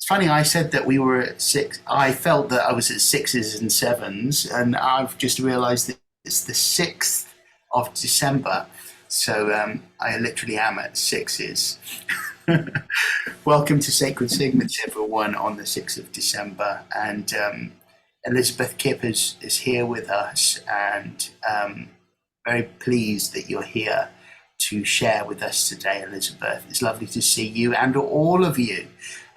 It's funny, I said that we were at six. I felt that I was at sixes and sevens, and I've just realised that it's the 6th of December. So I literally am at sixes. Welcome to Sacred Segments, everyone, on the 6th of December. And Elizabeth Kipp is here with us, and very pleased that you're here to share with us today, Elizabeth. It's lovely to see you and all of you.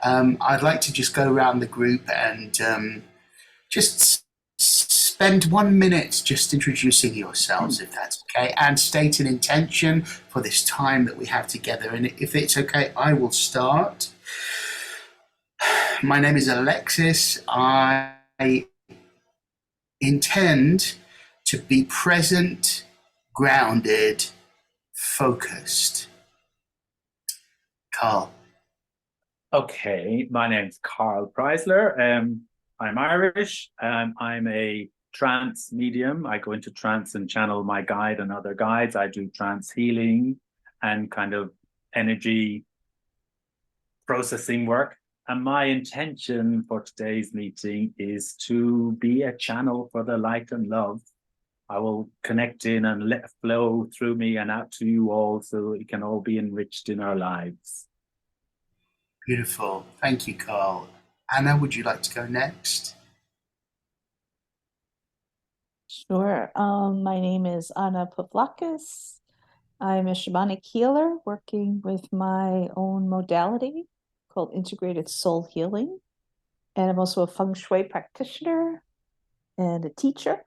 I'd like to just go around the group and just spend 1 minute just introducing yourselves, if that's okay, and state an intention for this time that we have together. And if it's okay, I will start. My name is Alexis. I intend to be present, grounded, focused. Carl. Okay, my name's Preisler. I'm Irish. I'm a trance medium. I go into trance and channel my guide and other guides. I do trance healing and kind of energy processing work. And my intention for today's meeting is to be a channel for the light and love. I will connect in and let flow through me and out to you all so it can all be enriched in our lives. Beautiful. Thank you, Carl. Anna, would you like to go next? Sure. My name is Anna Pavlakis. I'm a shamanic healer working with my own modality called Integrated Soul Healing. And I'm also a Feng Shui practitioner and a teacher.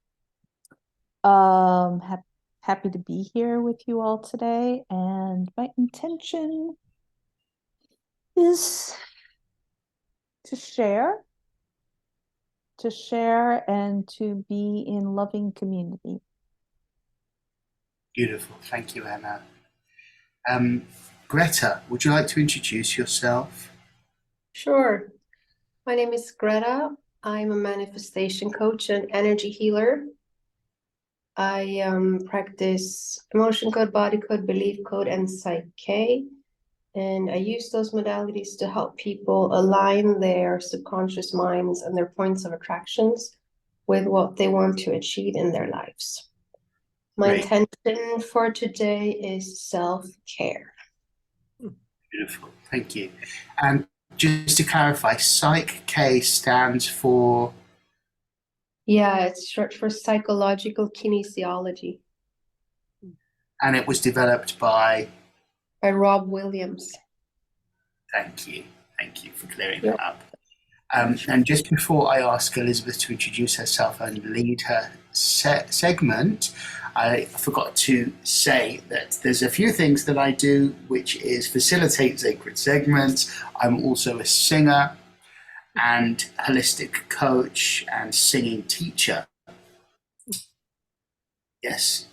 Happy to be here with you all today. And my intention is to share and to be in loving community. Beautiful. Thank you, Anna. Greta, would you like to introduce yourself? Sure. My name is Greta. I'm a manifestation coach and energy healer. I practice emotion code, body code, belief code, and Psyche. And I use those modalities to help people align their subconscious minds and their points of attractions with what they want to achieve in their lives. My intention for today is self-care. Beautiful. Thank you. And just to clarify, Psyche stands for? Yeah, it's short for psychological kinesiology. And it was developed by? By Rob Williams. Thank you. Thank you for clearing that up. And just before I ask Elizabeth to introduce herself and lead her segment, I forgot to say that there's a few things that I do, which is facilitate sacred segments. I'm also a singer and holistic coach and singing teacher. Yes.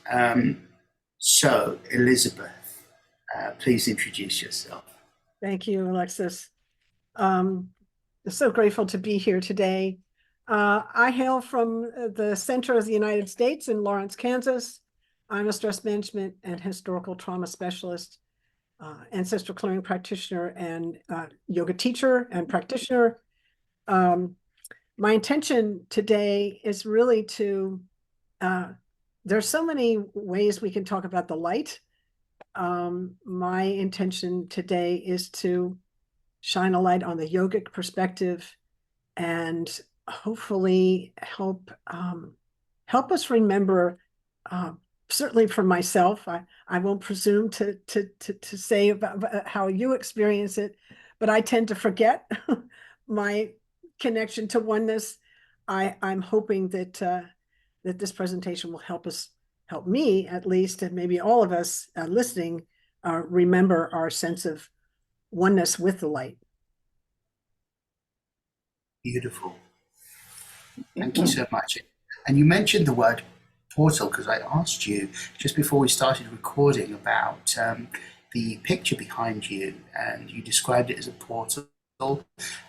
So, Elizabeth, please introduce yourself. Thank you, Alexis. I'm so grateful to be here today. I hail from the center of the United States in Lawrence, Kansas. I'm a stress management and historical trauma specialist, ancestral clearing practitioner, and yoga teacher and practitioner. My intention today is really to, there's so many ways we can talk about the light. My intention today is to shine a light on the yogic perspective and hopefully help us remember, certainly for myself, I won't presume to say about how you experience it, but I tend to forget my connection to oneness. I'm hoping that that this presentation will help me at least, and maybe all of us listening, remember our sense of oneness with the light. Beautiful. Thank you so much. And you mentioned the word portal because I asked you just before we started recording about the picture behind you, and you described it as a portal,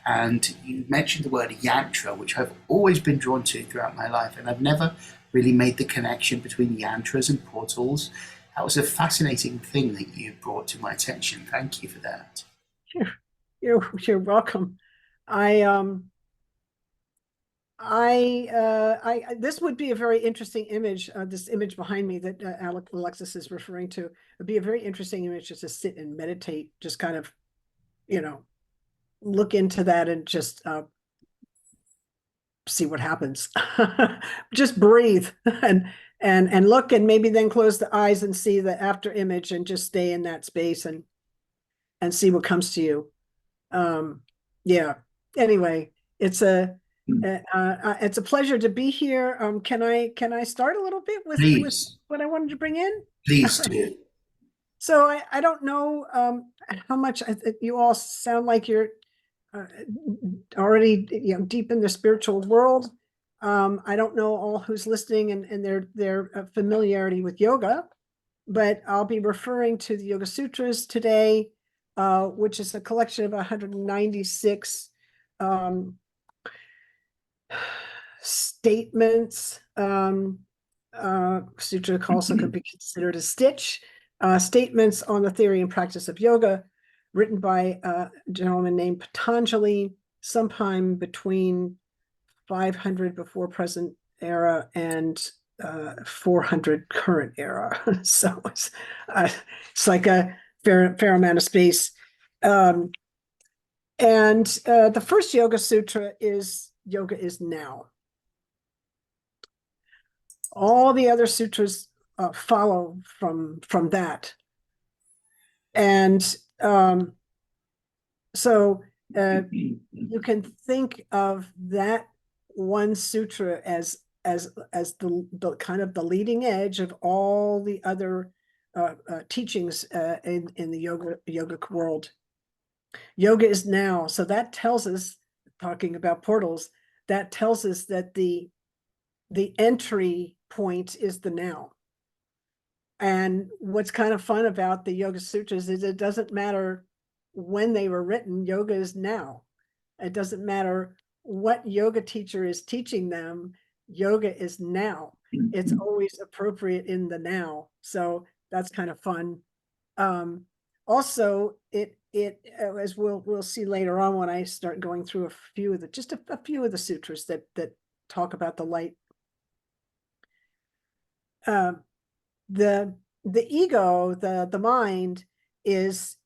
and you mentioned the word yantra, which I've always been drawn to throughout my life, and I've never really made the connection between yantras and portals. That was a fascinating thing that you brought to my attention. Thank you for that. You're welcome. This would be a very interesting image. This image behind me that Alexis is referring to would be a very interesting image just to sit and meditate, just kind of, look into that and just see what happens. Just breathe and look, and maybe then close the eyes and see the after image and just stay in that space and see what comes to you. Yeah. Anyway, it's a pleasure to be here. Can I start a little bit with what I wanted to bring in? Please do. So I don't know how much you all sound like you're already deep in the spiritual world. I don't know all who's listening and their familiarity with yoga, but I'll be referring to the Yoga Sutras today, which is a collection of 196 statements. Sutra also could be considered a stitch. Statements on the theory and practice of yoga, written by a gentleman named Patanjali sometime between 500 before present era and 400 current era. So it's like a fair amount of space. And the first Yoga Sutra is yoga is now. All the other sutras follow from that. And so you can think of that one sutra as the kind of the leading edge of all the other teachings in the yogic world. Yoga is now. So that tells us, talking about portals, that tells us that the entry point is the now. And what's kind of fun about the Yoga Sutras is it doesn't matter when they were written, yoga is now. It doesn't matter what yoga teacher is teaching them, yoga is now. It's always appropriate in the now. So that's kind of fun. Also, it as we'll see later on when I start going through a few of the sutras that talk about the light. The ego, the mind is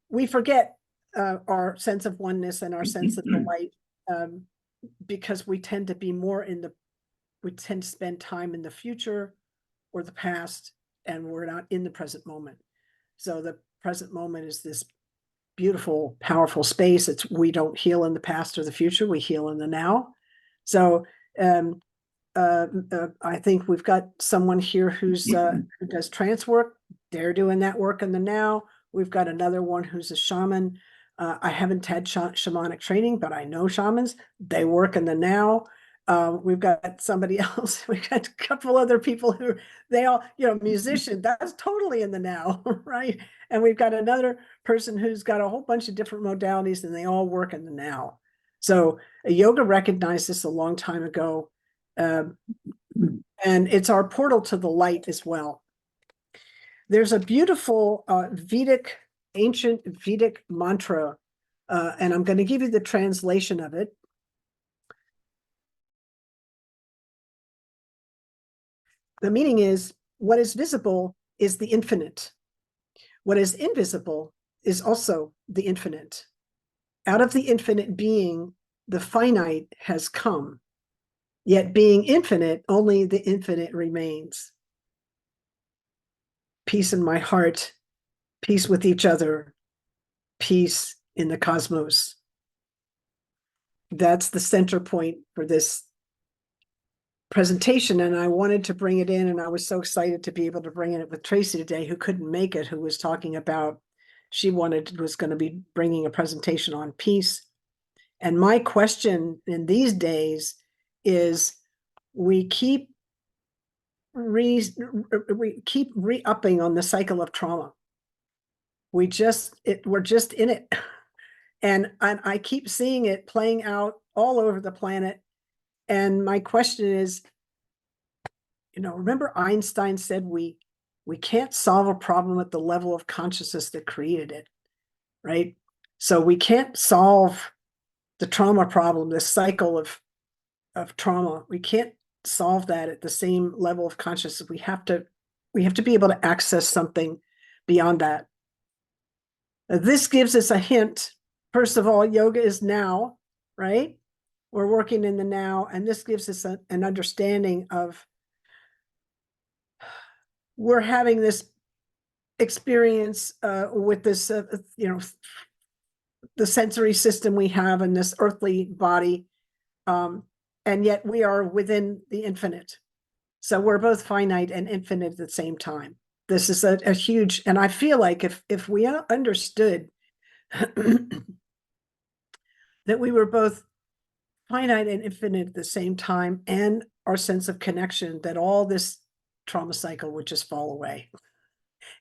we forget our sense of oneness and our sense of the light because we tend to spend time in the future or the past, and we're not in the present moment. So the present moment is this beautiful, powerful space. We don't heal in the past or the future, we heal in the now. So I think we've got someone here who does trance work. They're doing that work in the now. We've got another one who's a shaman. I haven't had shamanic training, but I know shamans. They work in the now. We've got somebody else. We've got a couple other people who they all, musician. That's totally in the now, right? And we've got another person who's got a whole bunch of different modalities, and they all work in the now. So yoga recognized this a long time ago. And it's our portal to the light as well. There's a beautiful ancient Vedic mantra, and I'm going to give you the translation of it. The meaning is, what is visible is the infinite. What is invisible is also the infinite. Out of the infinite being, the finite has come. Yet being infinite, only the infinite remains. Peace in my heart, peace with each other, peace in the cosmos. That's the center point for this presentation, and I wanted to bring it in, and I was so excited to be able to bring it with Tracy today, who couldn't make it, who was talking about, was going to be bringing a presentation on peace. And my question in these days is, we keep re-upping on the cycle of trauma. We're just in it. And I keep seeing it playing out all over the planet. And my question is, remember Einstein said we can't solve a problem at the level of consciousness that created it, right? So we can't solve the trauma problem, this cycle of trauma. We can't solve that at the same level of consciousness. We have to be able to access something beyond that. This gives us a hint. First of all, yoga is now, right? We're working in the now, and this gives us an understanding of we're having this experience with this, the sensory system we have in this earthly body, and yet we are within the infinite. So we're both finite and infinite at the same time. This is a huge, and I feel like if we understood that we were both finite and infinite at the same time, and our sense of connection, that all this trauma cycle would just fall away.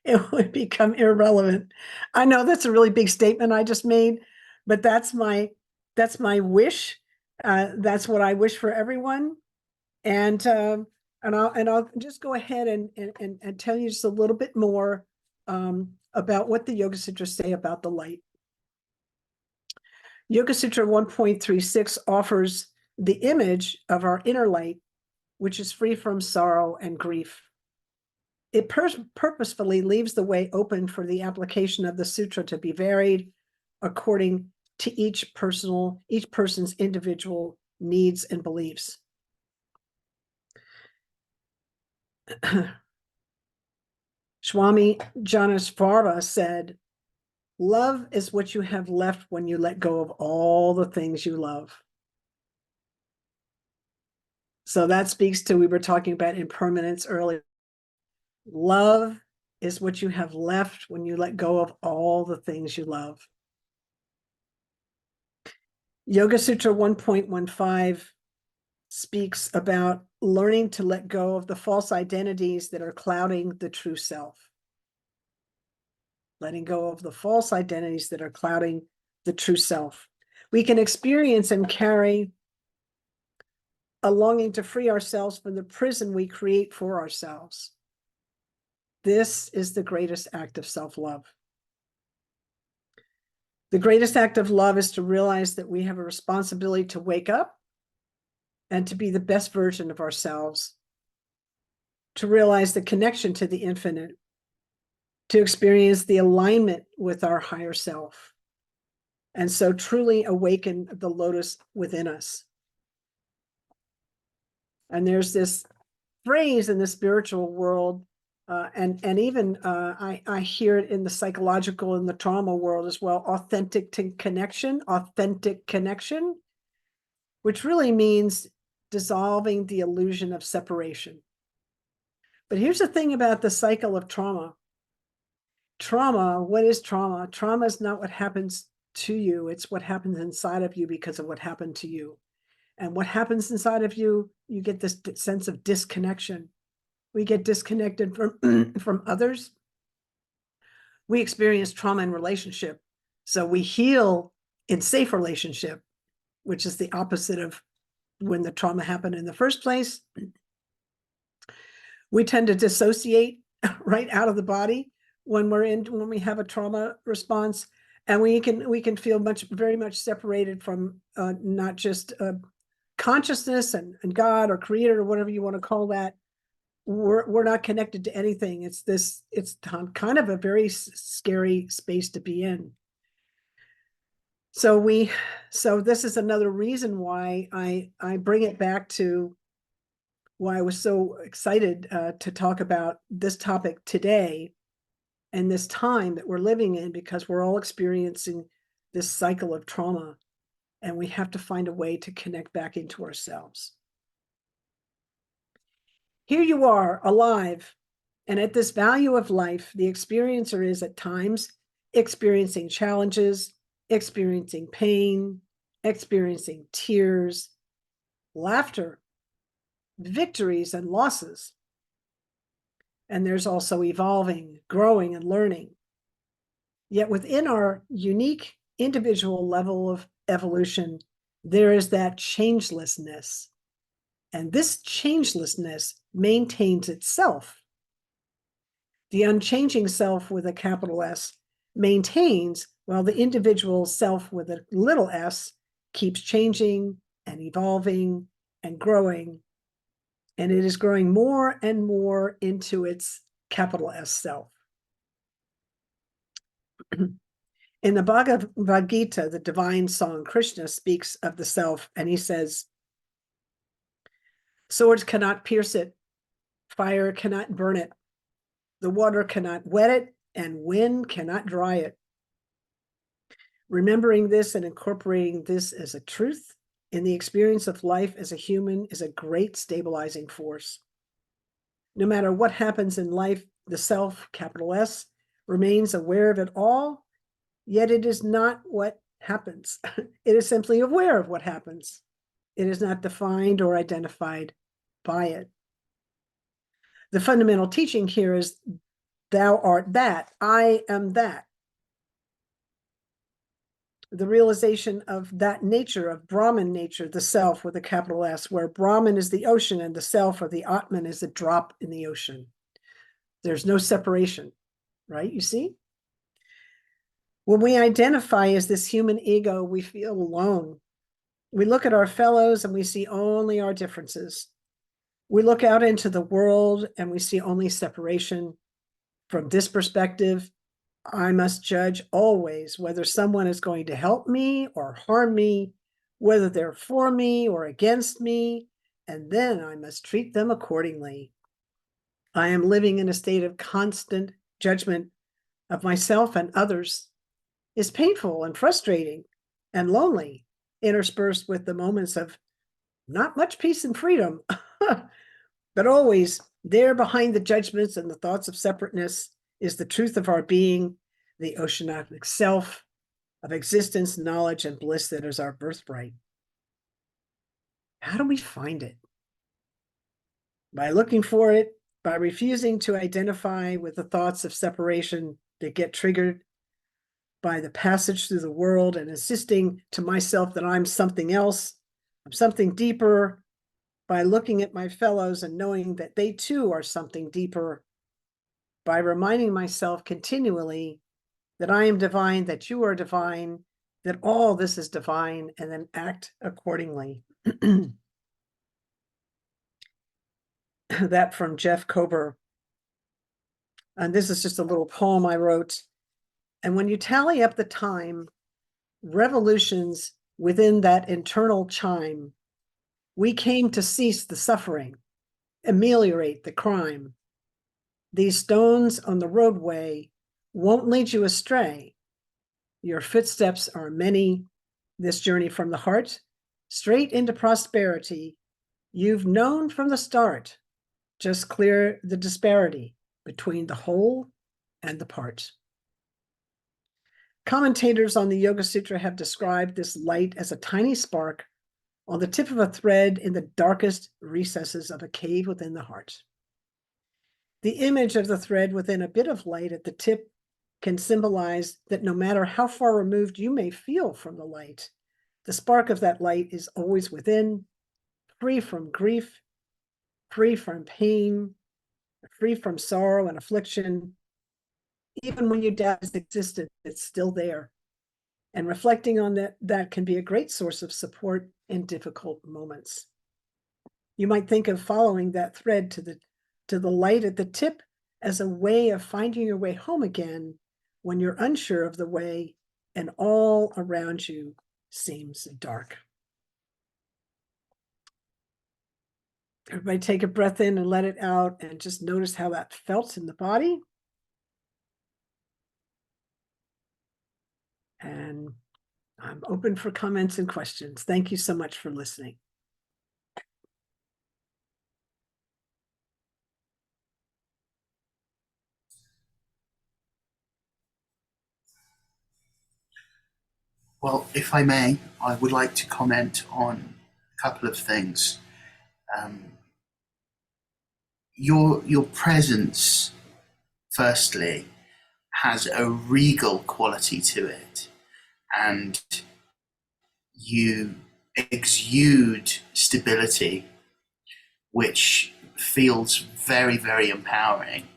It would become irrelevant. I know that's a really big statement I just made, but that's my wish. That's what I wish for everyone. And I'll just go ahead and tell you just a little bit more about what the Yoga Sutras say about the light. Yoga Sutra 1.36 offers the image of our inner light, which is free from sorrow and grief. It purposefully leaves the way open for the application of the sutra to be varied according to each person's individual needs and beliefs. Swami Janasvarva said, "Love is what you have left when you let go of all the things you love." So that speaks to, we were talking about impermanence earlier. Love is what you have left when you let go of all the things you love. Yoga Sutra 1.15 speaks about learning to let go of the false identities that are clouding the true self. Letting go of the false identities that are clouding the true self. We can experience and carry a longing to free ourselves from the prison we create for ourselves. This is the greatest act of self-love. The greatest act of love is to realize that we have a responsibility to wake up and to be the best version of ourselves, to realize the connection to the infinite, to experience the alignment with our higher self, and so truly awaken the lotus within us. And there's this phrase in the spiritual world, and even I hear it in the psychological and the trauma world as well, authentic connection, which really means dissolving the illusion of separation. But here's the thing about the cycle of trauma. Trauma, what is trauma? Trauma is not what happens to you. It's what happens inside of you because of what happened to you. And what happens inside of you, you get this sense of disconnection. We get disconnected from others. We experience trauma in relationship. So we heal in safe relationship, which is the opposite of when the trauma happened in the first place. We tend to dissociate right out of the body when we have a trauma response, and we can feel very much separated from not just consciousness and God or creator or whatever you want to call that. We're not connected to anything. It's kind of a very scary space to be in. So this is another reason why I bring it back to why I was so excited to talk about this topic today and this time that we're living in, because we're all experiencing this cycle of trauma, and we have to find a way to connect back into ourselves. Here you are, alive, and at this value of life, the experiencer is at times experiencing challenges, experiencing pain, experiencing tears, laughter, victories, and losses. And there's also evolving, growing, and learning. Yet within our unique individual level of evolution, there is that changelessness. And this changelessness maintains itself. The unchanging self with a capital S maintains while the individual self with a little s keeps changing and evolving and growing, and it is growing more and more into its capital S self. In the Bhagavad Gita, the divine song, Krishna speaks of the self, and he says, "Swords cannot pierce it, fire cannot burn it, the water cannot wet it, and wind cannot dry it." Remembering this and incorporating this as a truth in the experience of life as a human is a great stabilizing force. No matter what happens in life, the self, capital S, remains aware of it all, yet it is not what happens. It is simply aware of what happens. It is not defined or identified by it. The fundamental teaching here is, thou art that, I am that. The realization of that nature, of Brahman nature, the self with a capital S, where Brahman is the ocean and the self or the Atman is a drop in the ocean. There's no separation, right? You see? When we identify as this human ego, we feel alone. We look at our fellows and we see only our differences. We look out into the world and we see only separation. From this perspective, I must judge always whether someone is going to help me or harm me, whether they're for me or against me, and then I must treat them accordingly. I am living in a state of constant judgment of myself and others. It's painful and frustrating and lonely, interspersed with the moments of not much peace and freedom, but always there behind the judgments and the thoughts of separateness is the truth of our being, the oceanic self of existence, knowledge, and bliss that is our birthright. How do we find it? By looking for it, by refusing to identify with the thoughts of separation that get triggered by the passage through the world and insisting to myself that I'm something else, I'm something deeper, by looking at my fellows and knowing that they too are something deeper, by reminding myself continually that I am divine, that you are divine, that all this is divine, and then act accordingly. That from Jeff Kober. And this is just a little poem I wrote. And when you tally up the time, revolutions within that internal chime, we came to cease the suffering, ameliorate the crime. These stones on the roadway won't lead you astray. Your footsteps are many, this journey from the heart, straight into prosperity. You've known from the start, just clear the disparity between the whole and the part. Commentators on the Yoga Sutra have described this light as a tiny spark on the tip of a thread in the darkest recesses of a cave within the heart. The image of the thread within a bit of light at the tip can symbolize that no matter how far removed you may feel from the light, the spark of that light is always within, free from grief, free from pain, free from sorrow and affliction. Even when you doubt its existence, it's still there. And reflecting on that can be a great source of support in difficult moments. You might think of following that thread to the light at the tip as a way of finding your way home again when you're unsure of the way and all around you seems dark. Everybody take a breath in and let it out and just notice how that felt in the body. And I'm open for comments and questions. Thank you so much for listening. Well, if I may, I would like to comment on a couple of things. Your presence, firstly, has a regal quality to it, and you exude stability, which feels very, very empowering.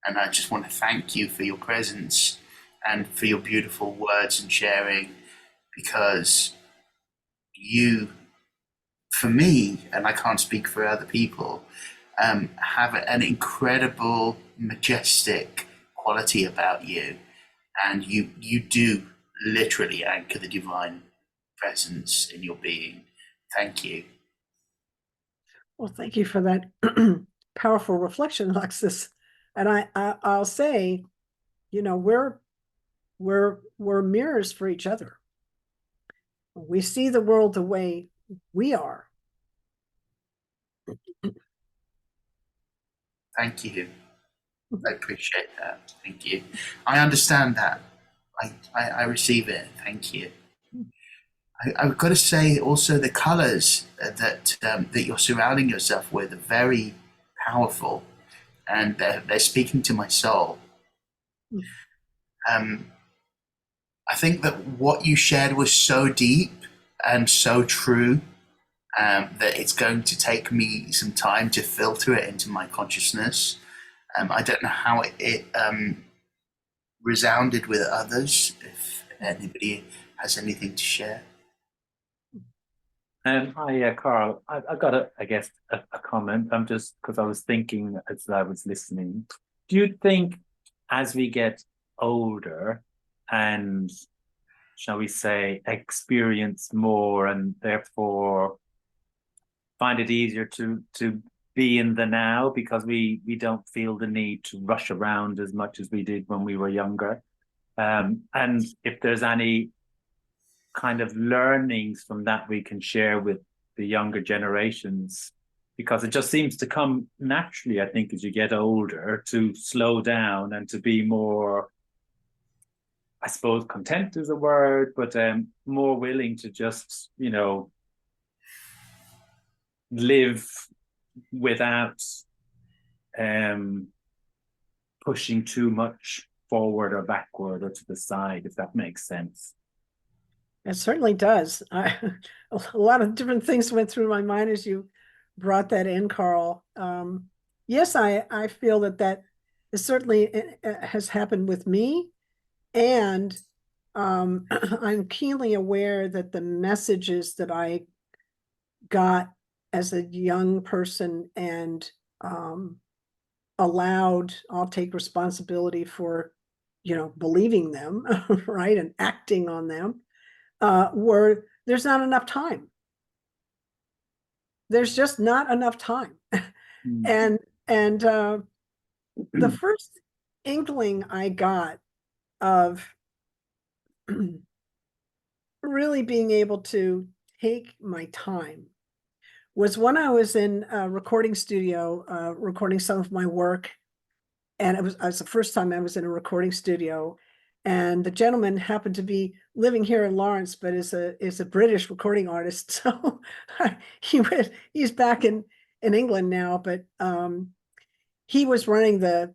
And I just want to thank you for your presence and for your beautiful words and sharing, because you, for me, and I can't speak for other people, have an incredible, majestic quality about you, and you do literally anchor the divine presence in your being. Thank you. Well, thank you for that powerful reflection, Alexis. And I'll say, you know, we're mirrors for each other. We see the world the way we are. Thank you. I appreciate that. Thank you. I understand that. I receive it. Thank you. I've got to say also the colors that you're surrounding yourself with are very powerful, and they're speaking to my soul. I think that what you shared was so deep and so true that it's going to take me some time to filter it into my consciousness. I don't know how it resounded with others, if anybody has anything to share. Hi, Carl. I've got a comment. I'm just, because I was thinking as I was listening. Do you think as we get older and, shall we say, experience more and therefore find it easier to be in the now because we don't feel the need to rush around as much as we did when we were younger? And if there's any kind of learnings from that we can share with the younger generations, because it just seems to come naturally, I think, as you get older, to slow down and to be more, I suppose content is a word, but more willing to just, you know, live without pushing too much forward or backward or to the side, if that makes sense. It certainly does. A lot of different things went through my mind as you brought that in, Carl. Yes, I feel that is certainly has happened with me, and I'm keenly aware that the messages that I got as a young person and allowed, I'll take responsibility for, you know, believing them, right, and acting on them. Where there's not enough time. There's just not enough time. And the first inkling I got of really being able to take my time was when I was in a recording studio, recording some of my work. And it was the first time I was in a recording studio. And the gentleman happened to be living here in Lawrence, but is a British recording artist. So he's back in England now, but he was running the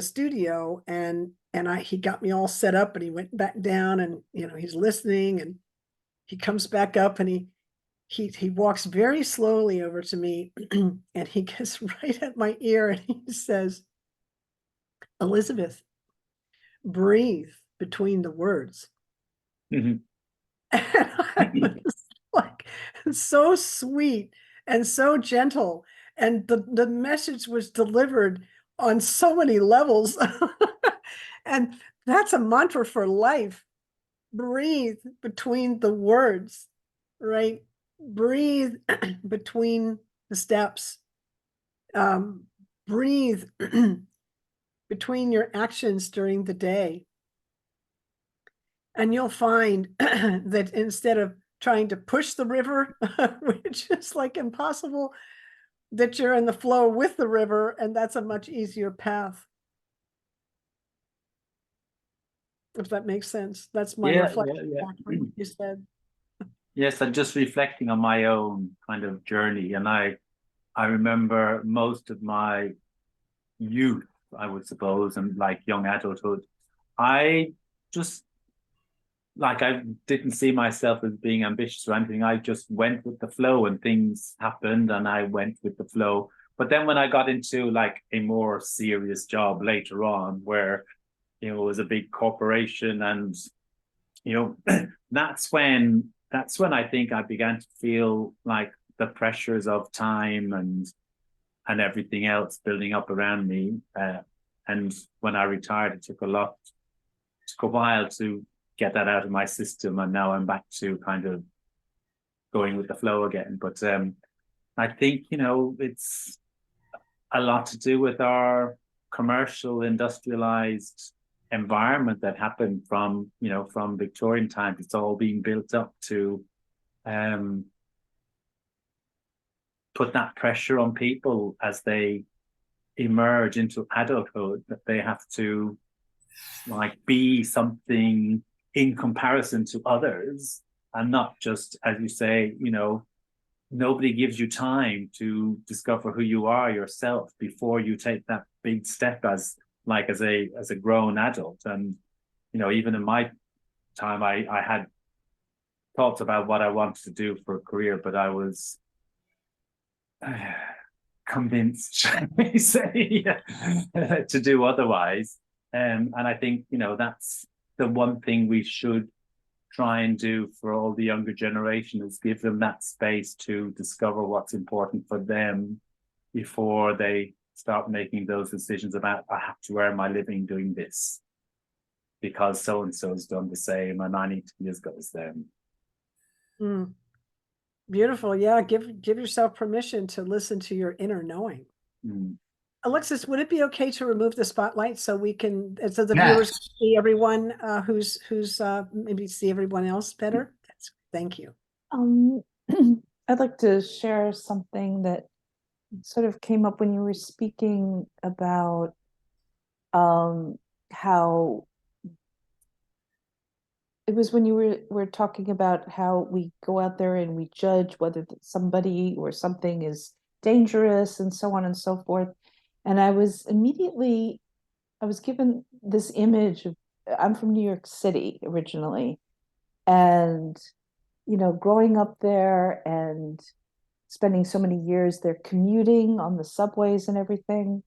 studio, and he got me all set up, and he went back down, and you know, he's listening, and he comes back up, and he walks very slowly over to me, and he gets right at my ear, and he says, "Elizabeth, breathe between the words." And I was like, so sweet and so gentle, and the message was delivered on so many levels. And that's a mantra for life. Breathe between the words, right? Breathe between the steps. Breathe between your actions during the day. And you'll find that instead of trying to push the river, which is like impossible, that you're in the flow with the river, and that's a much easier path. If that makes sense. That's my reflection back on what you said. Yes, I'm just reflecting on my own kind of journey. And I remember most of my youth, I would suppose, and like young adulthood, I just, like, I didn't see myself as being ambitious or anything. I just went with the flow, and things happened and I went with the flow. But then when I got into like a more serious job later on, where, you know, was a big corporation, and you know, that's when I think I began to feel like the pressures of time and everything else building up around me. And when I retired, it took a while to get that out of my system, and now I'm back to kind of going with the flow again. But I think, you know, it's a lot to do with our commercial, industrialized environment that happened from, you know, from Victorian times. It's all being built up to put that pressure on people as they emerge into adulthood, that they have to like be something in comparison to others, and not just, as you say, you know, nobody gives you time to discover who you are yourself before you take that big step as a grown adult. And you know, even in my time, I had thoughts about what I wanted to do for a career, but I was convinced, shall we say, to do otherwise. And I think, you know, that's the one thing we should try and do for all the younger generation, is give them that space to discover what's important for them before they start making those decisions about, I have to earn my living doing this because so-and-so's done the same and I need to be as good as them. Beautiful. Yeah, give yourself permission to listen to your inner knowing. Alexis, would it be okay to remove the spotlight so we can, so the viewers can see everyone who's maybe see everyone else better? Thank you. I'd like to share something that sort of came up when you were speaking about how it was when you were talking about how we go out there and we judge whether somebody or something is dangerous and so on and so forth. And I was given this image of, I'm from New York City originally, and you know, growing up there and spending so many years there, commuting on the subways and everything.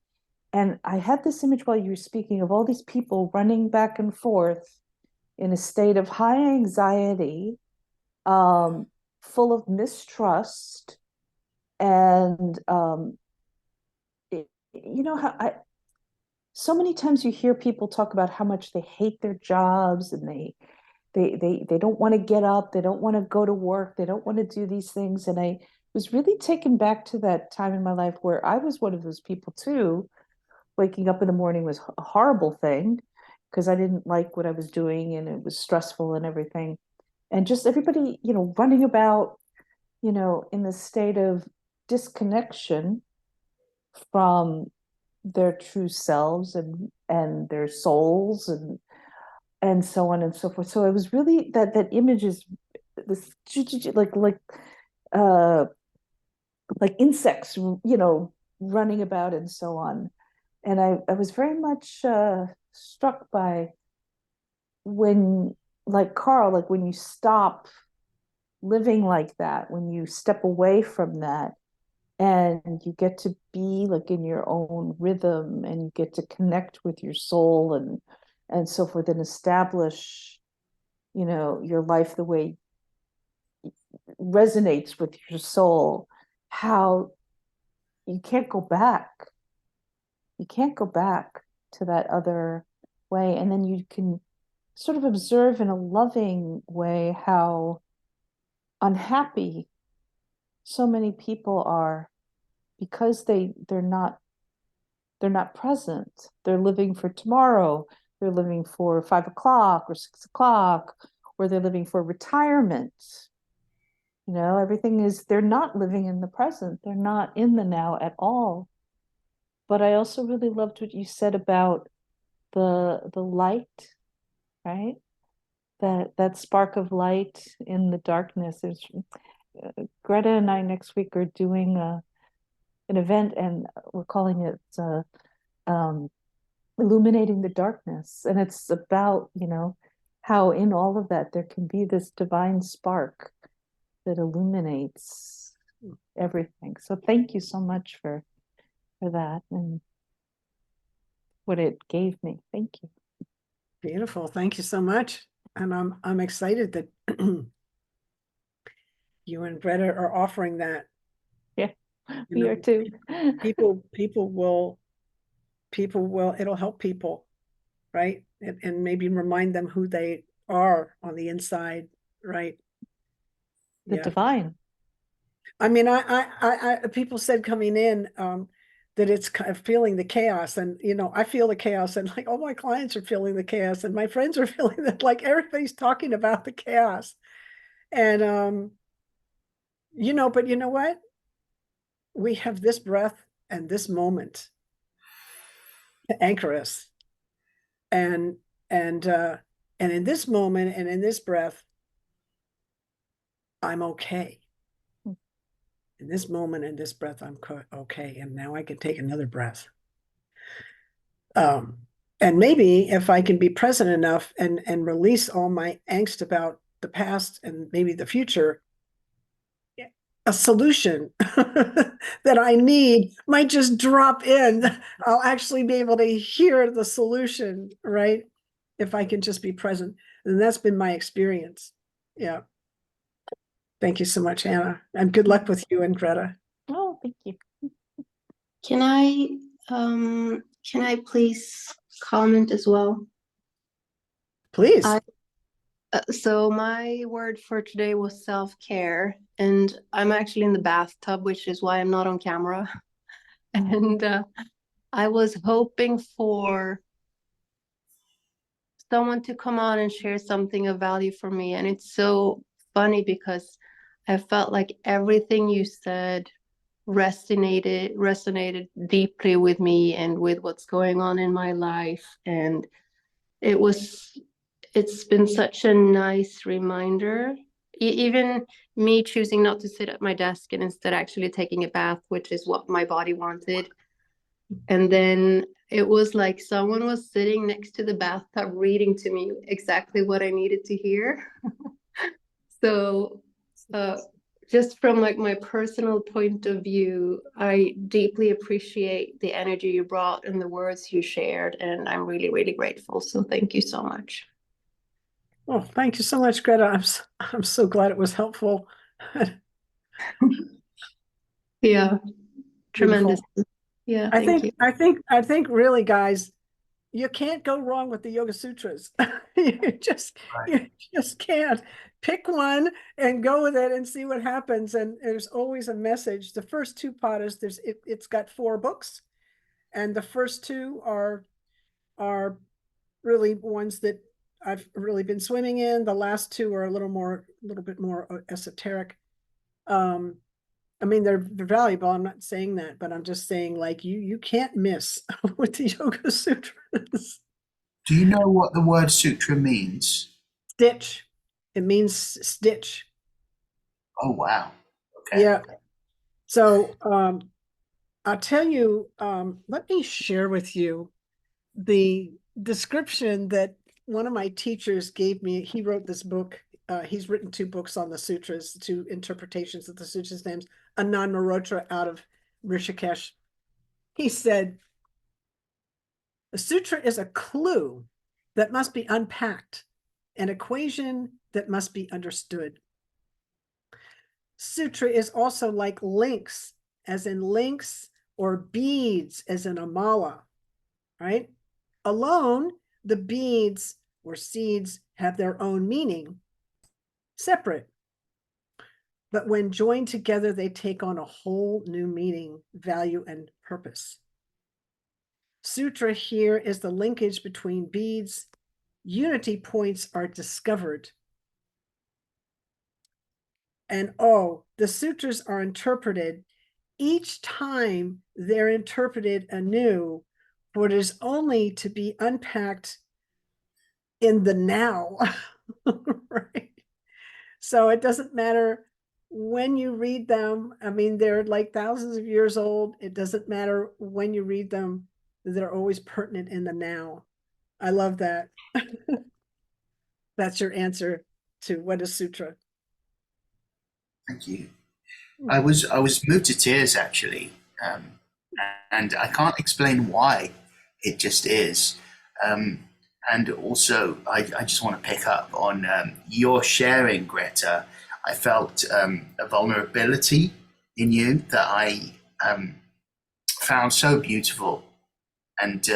And I had this image while you were speaking of all these people running back and forth in a state of high anxiety, full of mistrust, and you know how so many times you hear people talk about how much they hate their jobs, and they don't want to get up, they don't want to go to work, they don't want to do these things. And I was really taken back to that time in my life where I was one of those people too. Waking up in the morning was a horrible thing because I didn't like what I was doing, and it was stressful and everything. And just everybody, you know, running about, you know, in the state of disconnection from their true selves and their souls and so on and so forth. So it was really that image is this like insects, you know, running about and so on. And I was very much struck by when, like Carl, like when you stop living like that, when you step away from that, and you get to be like in your own rhythm, and you get to connect with your soul and so forth, and establish, you know, your life the way it resonates with your soul, how you can't go back. You can't go back to that other way. And then you can sort of observe in a loving way how unhappy so many people are because they're not present. They're living for tomorrow. They're living for 5 o'clock or 6 o'clock, or they're living for retirement. You know, everything is, they're not living in the present. They're not in the now at all. But I also really loved what you said about the light, right? That spark of light in the darkness. There's Greta and I next week are doing an event, and we're calling it illuminating the darkness. And it's about, you know, how in all of that there can be this divine spark that illuminates everything. So thank you so much for that and what it gave me. Thank you. Beautiful. Thank you so much. And I'm excited that you and Greta are offering that. Yeah, You we know, are too. people will, it'll help people, right? And maybe remind them who they are on the inside, right? The Yeah. divine. I mean, people said coming in, that it's kind of feeling the chaos, and I feel the chaos, and like all my clients are feeling the chaos, and my friends are feeling that, like everybody's talking about the chaos, and but you know what? We have this breath and this moment to anchor us, and in this moment and in this breath, I'm okay. In this moment and this breath, I'm okay, and now I can take another breath. And maybe if I can be present enough and release all my angst about the past and maybe the future, a solution that I need might just drop in. I'll actually be able to hear the solution, right? If I can just be present. And that's been my experience. Yeah. Thank you so much, Anna. And good luck with you and Greta. Oh, thank you. Can I please comment as well? Please. So my word for today was self-care, and I'm actually in the bathtub, which is why I'm not on camera. And I was hoping for someone to come on and share something of value for me. And it's so funny because I felt like everything you said resonated deeply with me and with what's going on in my life. And it's been such a nice reminder. Even me choosing not to sit at my desk and instead actually taking a bath, which is what my body wanted. And then it was like someone was sitting next to the bathtub reading to me exactly what I needed to hear. So just from like my personal point of view, I deeply appreciate the energy you brought and the words you shared, and I'm really, really grateful. So thank you so much. Oh, thank you so much, Greta. I'm so glad it was helpful. Yeah, tremendous. Beautiful. Yeah, I thank you. think really, guys, you can't go wrong with the Yoga Sutras. you just can't. Pick one and go with it and see what happens. And there's always a message. The first two padas, it's got 4 books, and the first 2 are really ones that I've really been swimming in. The last 2 are a little bit more esoteric. I mean, they're valuable. I'm not saying that, but I'm just saying, like, you can't miss with the Yoga Sutras. Do you know what the word sutra means? Stitch. It means stitch. Oh, wow. Okay. Yeah. So I'll tell you, let me share with you the description that one of my teachers gave me. He wrote this book. He's written 2 books on the sutras, 2 interpretations of the sutras names, Anand Mehrotra out of Rishikesh. He said, a sutra is a clue that must be unpacked, an equation that must be understood. Sutra is also like links, as in links, or beads, as in a mala, right? Alone, the beads or seeds have their own meaning, separate. But when joined together, they take on a whole new meaning, value, and purpose. Sutra here is the linkage between beads. Unity points are discovered. And the sutras are interpreted. Each time they're interpreted anew, for it is only to be unpacked in the now, right? So it doesn't matter when you read them. I mean, they're like thousands of years old. It doesn't matter when you read them. They're always pertinent in the now. I love that. That's your answer to what is sutra. Thank you. I was moved to tears, actually, and I can't explain why. It just is. And also, I just want to pick up on your sharing, Greta. I felt a vulnerability in you that I found so beautiful. And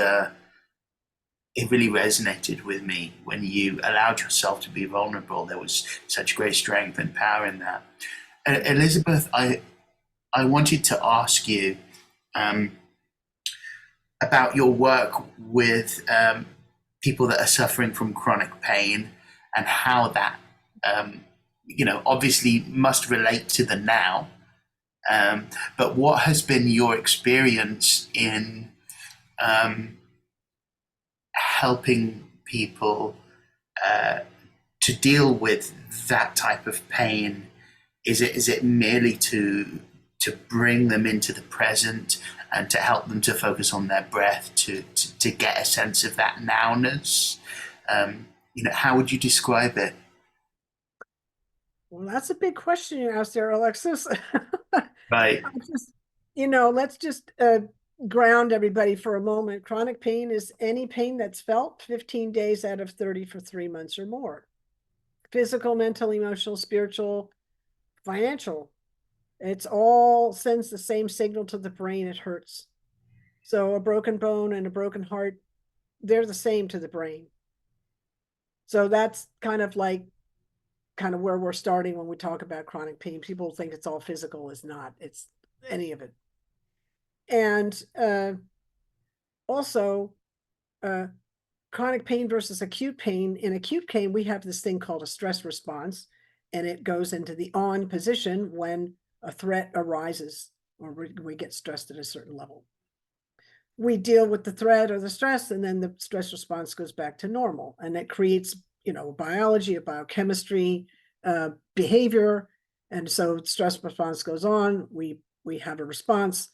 it really resonated with me when you allowed yourself to be vulnerable. There was such great strength and power in that. Elizabeth, I wanted to ask you about your work with people that are suffering from chronic pain and how that, obviously must relate to the now. But what has been your experience in helping people to deal with that type of pain? Is it merely to bring them into the present and to help them to focus on their breath to get a sense of that nowness? How would you describe it? Well, that's a big question you asked there, Alexis. Right. Let's just ground everybody for a moment. Chronic pain is any pain that's felt 15 days out of 30 for 3 months or more. Physical, mental, emotional, spiritual, financial. It's all sends the same signal to the brain. It hurts. So a broken bone and a broken heart, they're the same to the brain. So that's kind of where we're starting when we talk about chronic pain. People think it's all physical. It's not. It's any of it. And also, chronic pain versus acute pain. In acute pain, we have this thing called a stress response, and it goes into the on position when a threat arises or we get stressed at a certain level. We deal with the threat or the stress, and then the stress response goes back to normal. And it creates, biology, a biochemistry, behavior. And so stress response goes on. We have a response.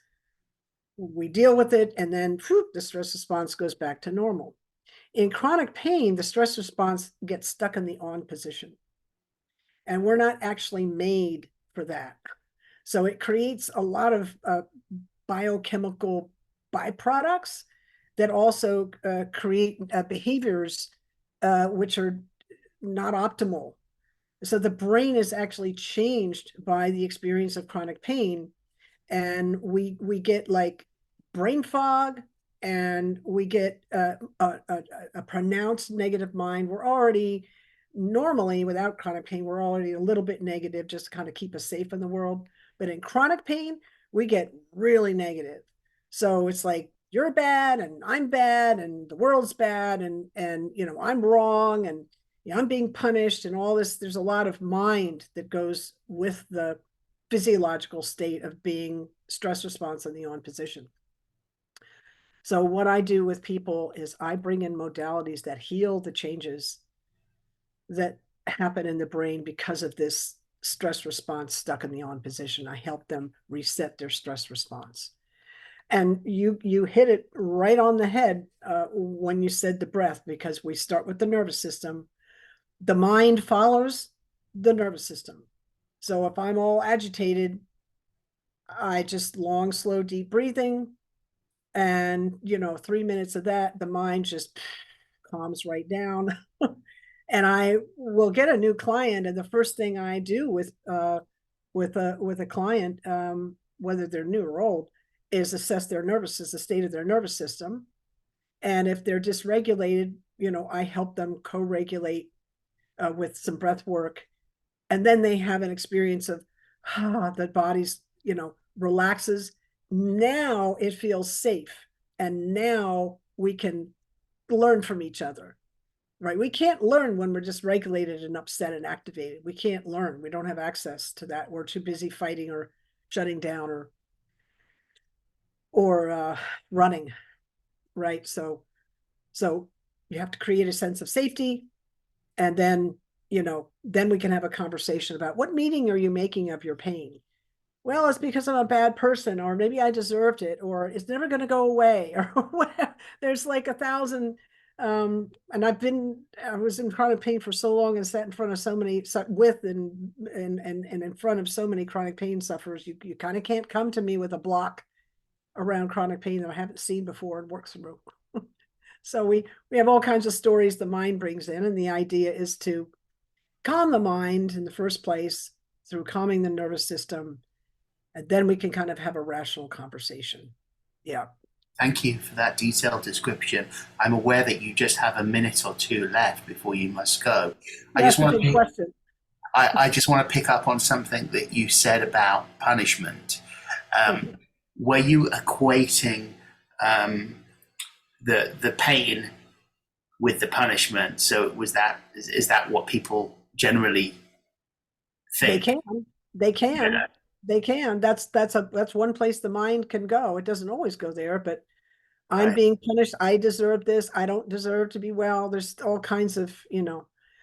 We deal with it, and then the stress response goes back to normal. In chronic pain, the stress response gets stuck in the on position. And we're not actually made for that. So it creates a lot of biochemical byproducts that also create behaviors which are not optimal. So the brain is actually changed by the experience of chronic pain, and we get like brain fog, and we get a pronounced negative mind. We're already normally, without chronic pain, we're already a little bit negative just to kind of keep us safe in the world. But in chronic pain, we get really negative. So it's like, you're bad and I'm bad and the world's bad and I'm wrong and I'm being punished and all this. There's a lot of mind that goes with the physiological state of being stress response in the on position. So what I do with people is I bring in modalities that heal the changes that happen in the brain because of this stress response stuck in the on position. I help them reset their stress response. And you hit it right on the head when you said the breath, because we start with the nervous system. The mind follows the nervous system. So if I'm all agitated, I just long, slow, deep breathing. And, 3 minutes of that, the mind just calms right down. And I will get a new client. And the first thing I do with a client, whether they're new or old, is assess the state of their nervous system. And if they're dysregulated, I help them co-regulate with some breath work. And then they have an experience of the body's, relaxes. Now it feels safe. And now we can learn from each other, right? We can't learn when we're just regulated and upset and activated. We can't learn. We don't have access to that. We're too busy fighting or shutting down or running, right? So you have to create a sense of safety, and then then we can have a conversation about, what meaning are you making of your pain? Well, it's because I'm a bad person, or maybe I deserved it, or it's never going to go away, or whatever. There's like 1,000. And I was in chronic pain for so long and sat in front of so many and in front of so many chronic pain sufferers. You kind of can't come to me with a block around chronic pain that I haven't seen before and worked through. So we have all kinds of stories the mind brings in, and the idea is to calm the mind in the first place through calming the nervous system, and then we can kind of have a rational conversation. Yeah. Thank you for that detailed description. I'm aware that you just have a minute or two left before you must go. That's a good question. I just want to pick up on something that you said about punishment. Were you equating the pain with the punishment? So is that what people generally think? They can. That's one place the mind can go. It doesn't always go there, but I'm being punished. I deserve this. I don't deserve to be well. There's all kinds of,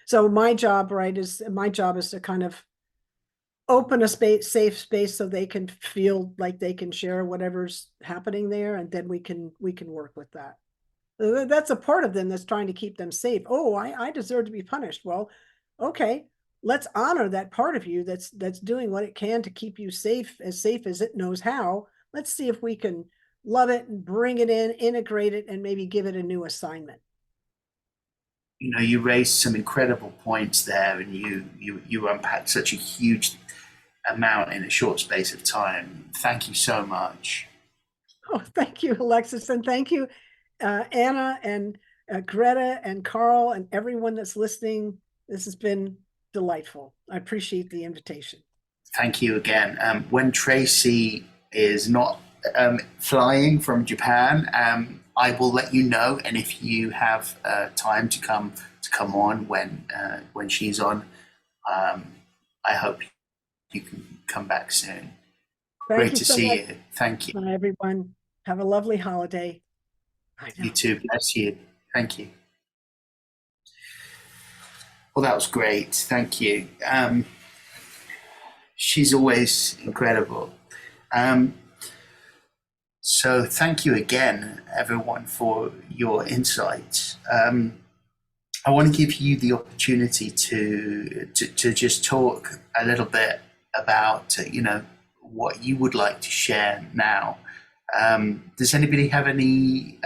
So my job, is to kind of open a safe space so they can feel like they can share whatever's happening there, and then we can work with that. That's a part of them that's trying to keep them safe. Oh, I deserve to be punished. Well, okay, let's honor that part of you that's doing what it can to keep you safe as it knows how. Let's see if we can love it and bring it in, integrate it, and maybe give it a new assignment. You raised some incredible points there, and you unpacked such a huge amount in a short space of time. Thank you so much. Oh, thank you, Alexis, and thank you, Anna and Greta and Carl and everyone that's listening. This has been delightful. I appreciate the invitation. Thank you again. When Tracy is not flying from Japan, I will let you know, and if you have time to come on when she's on, I hope you can come back soon. Great to see you. Thank you. Bye, everyone. Have a lovely holiday. You too. Bless you. Thank you. Well, that was great. Thank you. She's always incredible. So thank you again, everyone, for your insights. I want to give you the opportunity to just talk a little bit about, what you would like to share now. Does anybody have any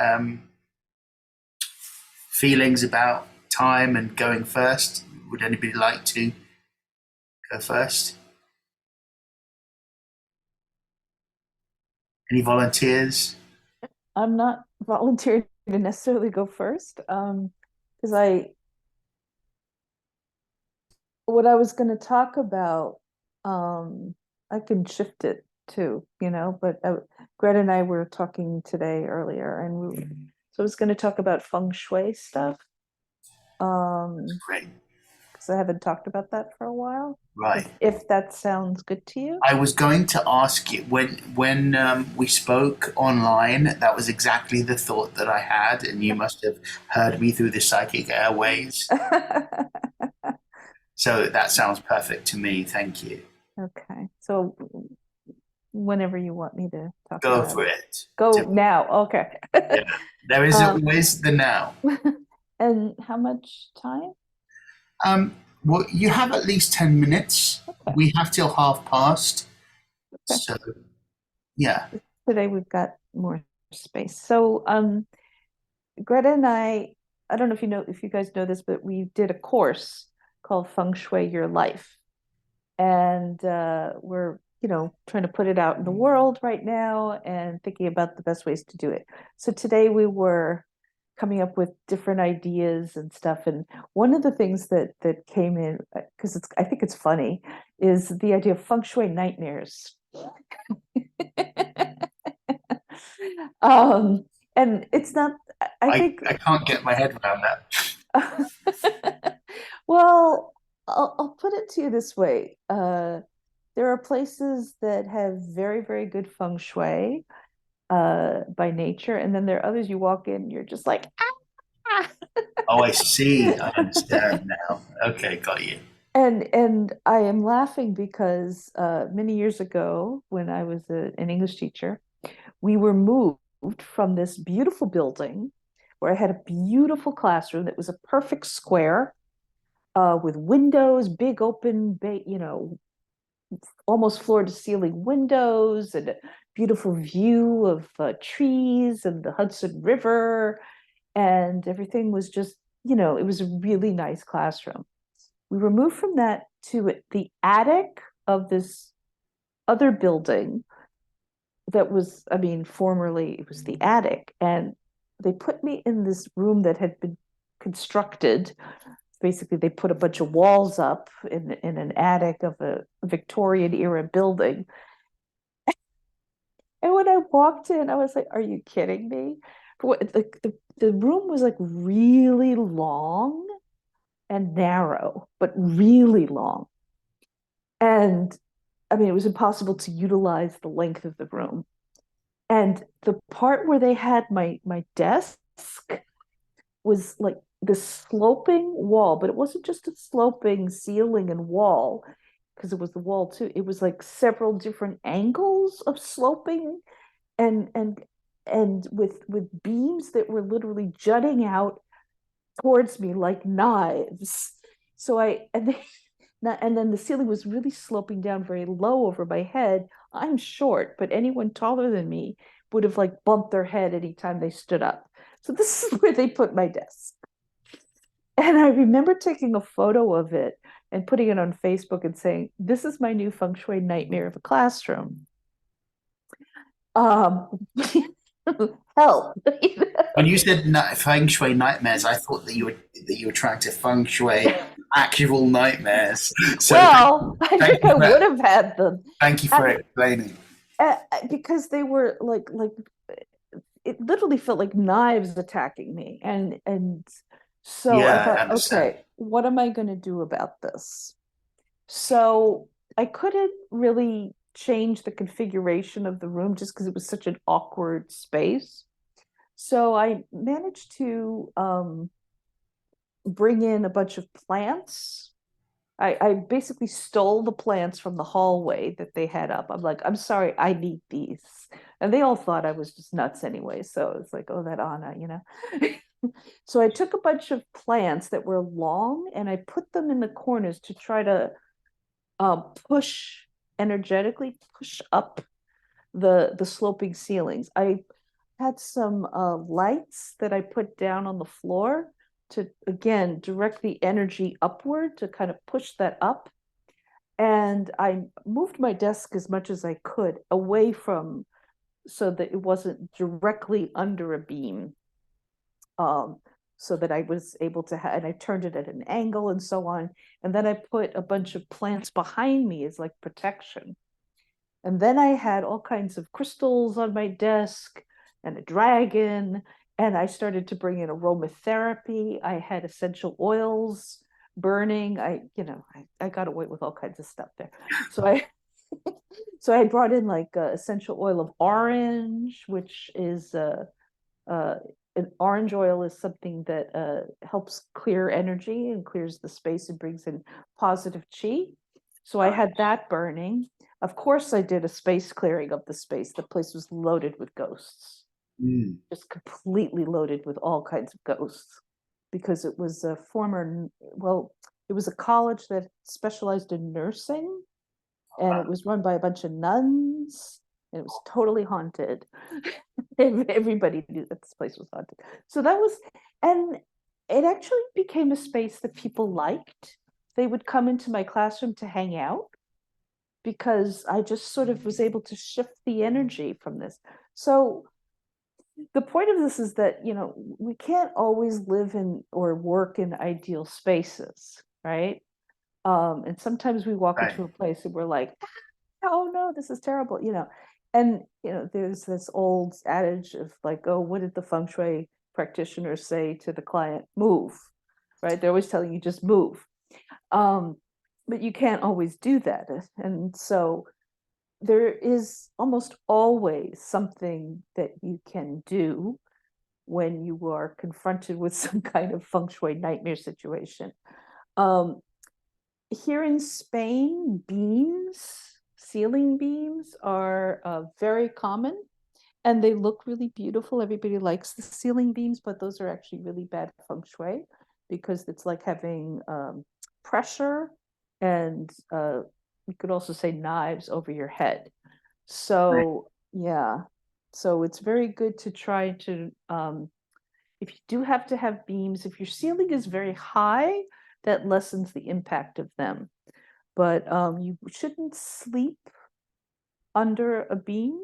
feelings about time and going first? Would anybody like to go first? Any volunteers? I'm not volunteering to necessarily go first, because what I was going to talk about, I can shift it too, but Greta and I were talking today earlier, and so I was going to talk about Feng Shui stuff. Great. Because I haven't talked about that for a while. Right. If that sounds good to you. I was going to ask you, when we spoke online, that was exactly the thought that I had, and you must have heard me through the psychic airways. So that sounds perfect to me. Thank you. Okay. So whenever you want me to talk Go about for it. Go now. Okay. Yeah. There is always the now. And how much time? Well, you have at least 10 minutes. Okay. We have till 1:30. Okay. So, yeah. Today we've got more space. So, Greta and I don't know if you guys know this, but we did a course called Feng Shui Your Life. And we're, trying to put it out in the world right now and thinking about the best ways to do it. So today we were coming up with different ideas and stuff. And one of the things that came in, because I think it's funny, is the idea of Feng Shui nightmares. And it's not, I think I can't get my head around that. Well, I'll put it to you this way. There are places that have very, very good Feng Shui by nature, and then there are others you walk in, you're just like, ah. Oh, I see. I understand now. Okay, got you. And I am laughing because many years ago, when I was an English teacher, we were moved from this beautiful building where I had a beautiful classroom that was a perfect square with windows, big open, almost floor to ceiling windows, and a beautiful view of trees and the Hudson River. and everything was just, it was a really nice classroom. We were moved from that to the attic of this other building that was, formerly it was the attic, and they put me in this room that had been constructed. Basically, they put a bunch of walls up in an attic of a Victorian era building. And when I walked in, I was like, "Are you kidding me?" The room was like really long and narrow, but really long. And it was impossible to utilize the length of the room. And the part where they had my desk was like the sloping wall, but it wasn't just a sloping ceiling and wall, because it was the wall too. It was like several different angles of sloping and with beams that were literally jutting out towards me like knives. So and then the ceiling was really sloping down very low over my head. I'm short, but anyone taller than me would have like bumped their head anytime they stood up. So this is where they put my desk. And I remember taking a photo of it and putting it on Facebook and saying, "This is my new feng shui nightmare of a classroom." Help. When you said feng shui nightmares, I thought that you were trying to feng shui actual nightmares. So well, I think I would have had them. Thank you for explaining. Because they were like it literally felt like knives attacking me, and so I thought, okay, what am I going to do about this? So I couldn't really change the configuration of the room just because it was such an awkward space. So I managed to bring in a bunch of plants. I basically stole the plants from the hallway that they had up. I'm like, "I'm sorry, I need these." And they all thought I was just nuts anyway. So it's like, "Oh, that Anna." So I took a bunch of plants that were long and I put them in the corners to try to energetically push up the sloping ceilings. I had some lights that I put down on the floor to, again, direct the energy upward to kind of push that up. And I moved my desk as much as I could away from, so that it wasn't directly under a beam. So that I was able to and I turned it at an angle and so on. And then I put a bunch of plants behind me as like protection. And then I had all kinds of crystals on my desk and a dragon. And I started to bring in aromatherapy. I had essential oils burning. I got away with all kinds of stuff there. So I brought in like essential oil of orange, which is an orange oil is something that helps clear energy and clears the space and brings in positive chi. So I had that burning. Of course, I did a space clearing of the space. The place was loaded with ghosts, just completely loaded with all kinds of ghosts, because it was a it was a college that specialized in nursing, and it was run by a bunch of nuns, and it was totally haunted. Everybody knew that this place was haunted. So that was, and it actually became a space that people liked. They would come into my classroom to hang out because I just sort of was able to shift the energy from this. So the point of this is that, we can't always live in or work in ideal spaces, right? And sometimes we walk into a place and we're like, "Oh no, this is terrible," And there's this old adage of like, "Oh, what did the feng shui practitioner say to the client? Move," right? They're always telling you just move. But you can't always do that. And so there is almost always something that you can do when you are confronted with some kind of feng shui nightmare situation. Here in Spain, ceiling beams are very common, and they look really beautiful. Everybody likes the ceiling beams, but those are actually really bad feng shui, because it's like having pressure and you could also say knives over your head. So yeah, so it's very good to try to If you do have to have beams, if your ceiling is very high, that lessens the impact of them. But you shouldn't sleep under a beam.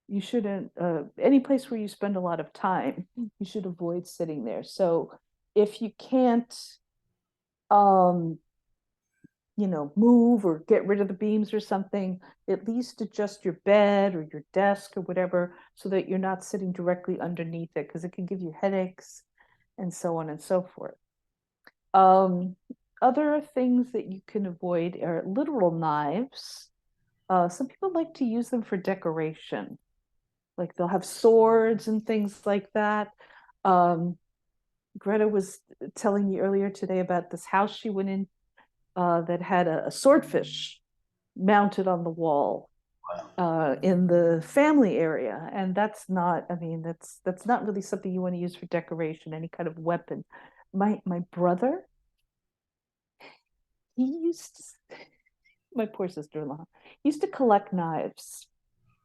You shouldn't, any place where you spend a lot of time, you should avoid sitting there. So if you can't, move or get rid of the beams or something, at least adjust your bed or your desk or whatever so that you're not sitting directly underneath it, because it can give you headaches and so on and so forth. Other things that you can avoid are literal knives. Some people like to use them for decoration. Like they'll have swords and things like that. Greta was telling me earlier today about this house she went in that had a swordfish mounted on the wall in the family area, and that's not. I mean, that's not really something you want to use for decoration. Any kind of weapon. My brother, he used to, my poor sister-in-law, used to collect knives.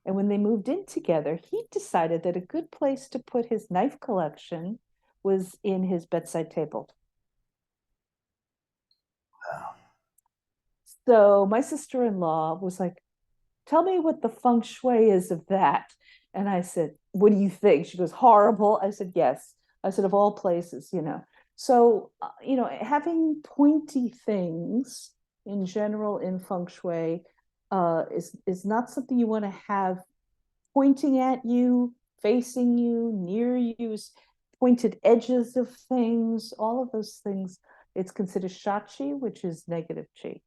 And when they moved in together, he decided that a good place to put his knife collection was in his bedside table. Wow. So my sister-in-law was like, tell me what the feng shui is of that. And I said, what do you think? She goes, horrible. I said, yes. I said, of all places, So, having pointy things in general in feng shui is not something you want to have pointing at you, facing you, near you, pointed edges of things, all of those things. It's considered shachi, which is negative chi.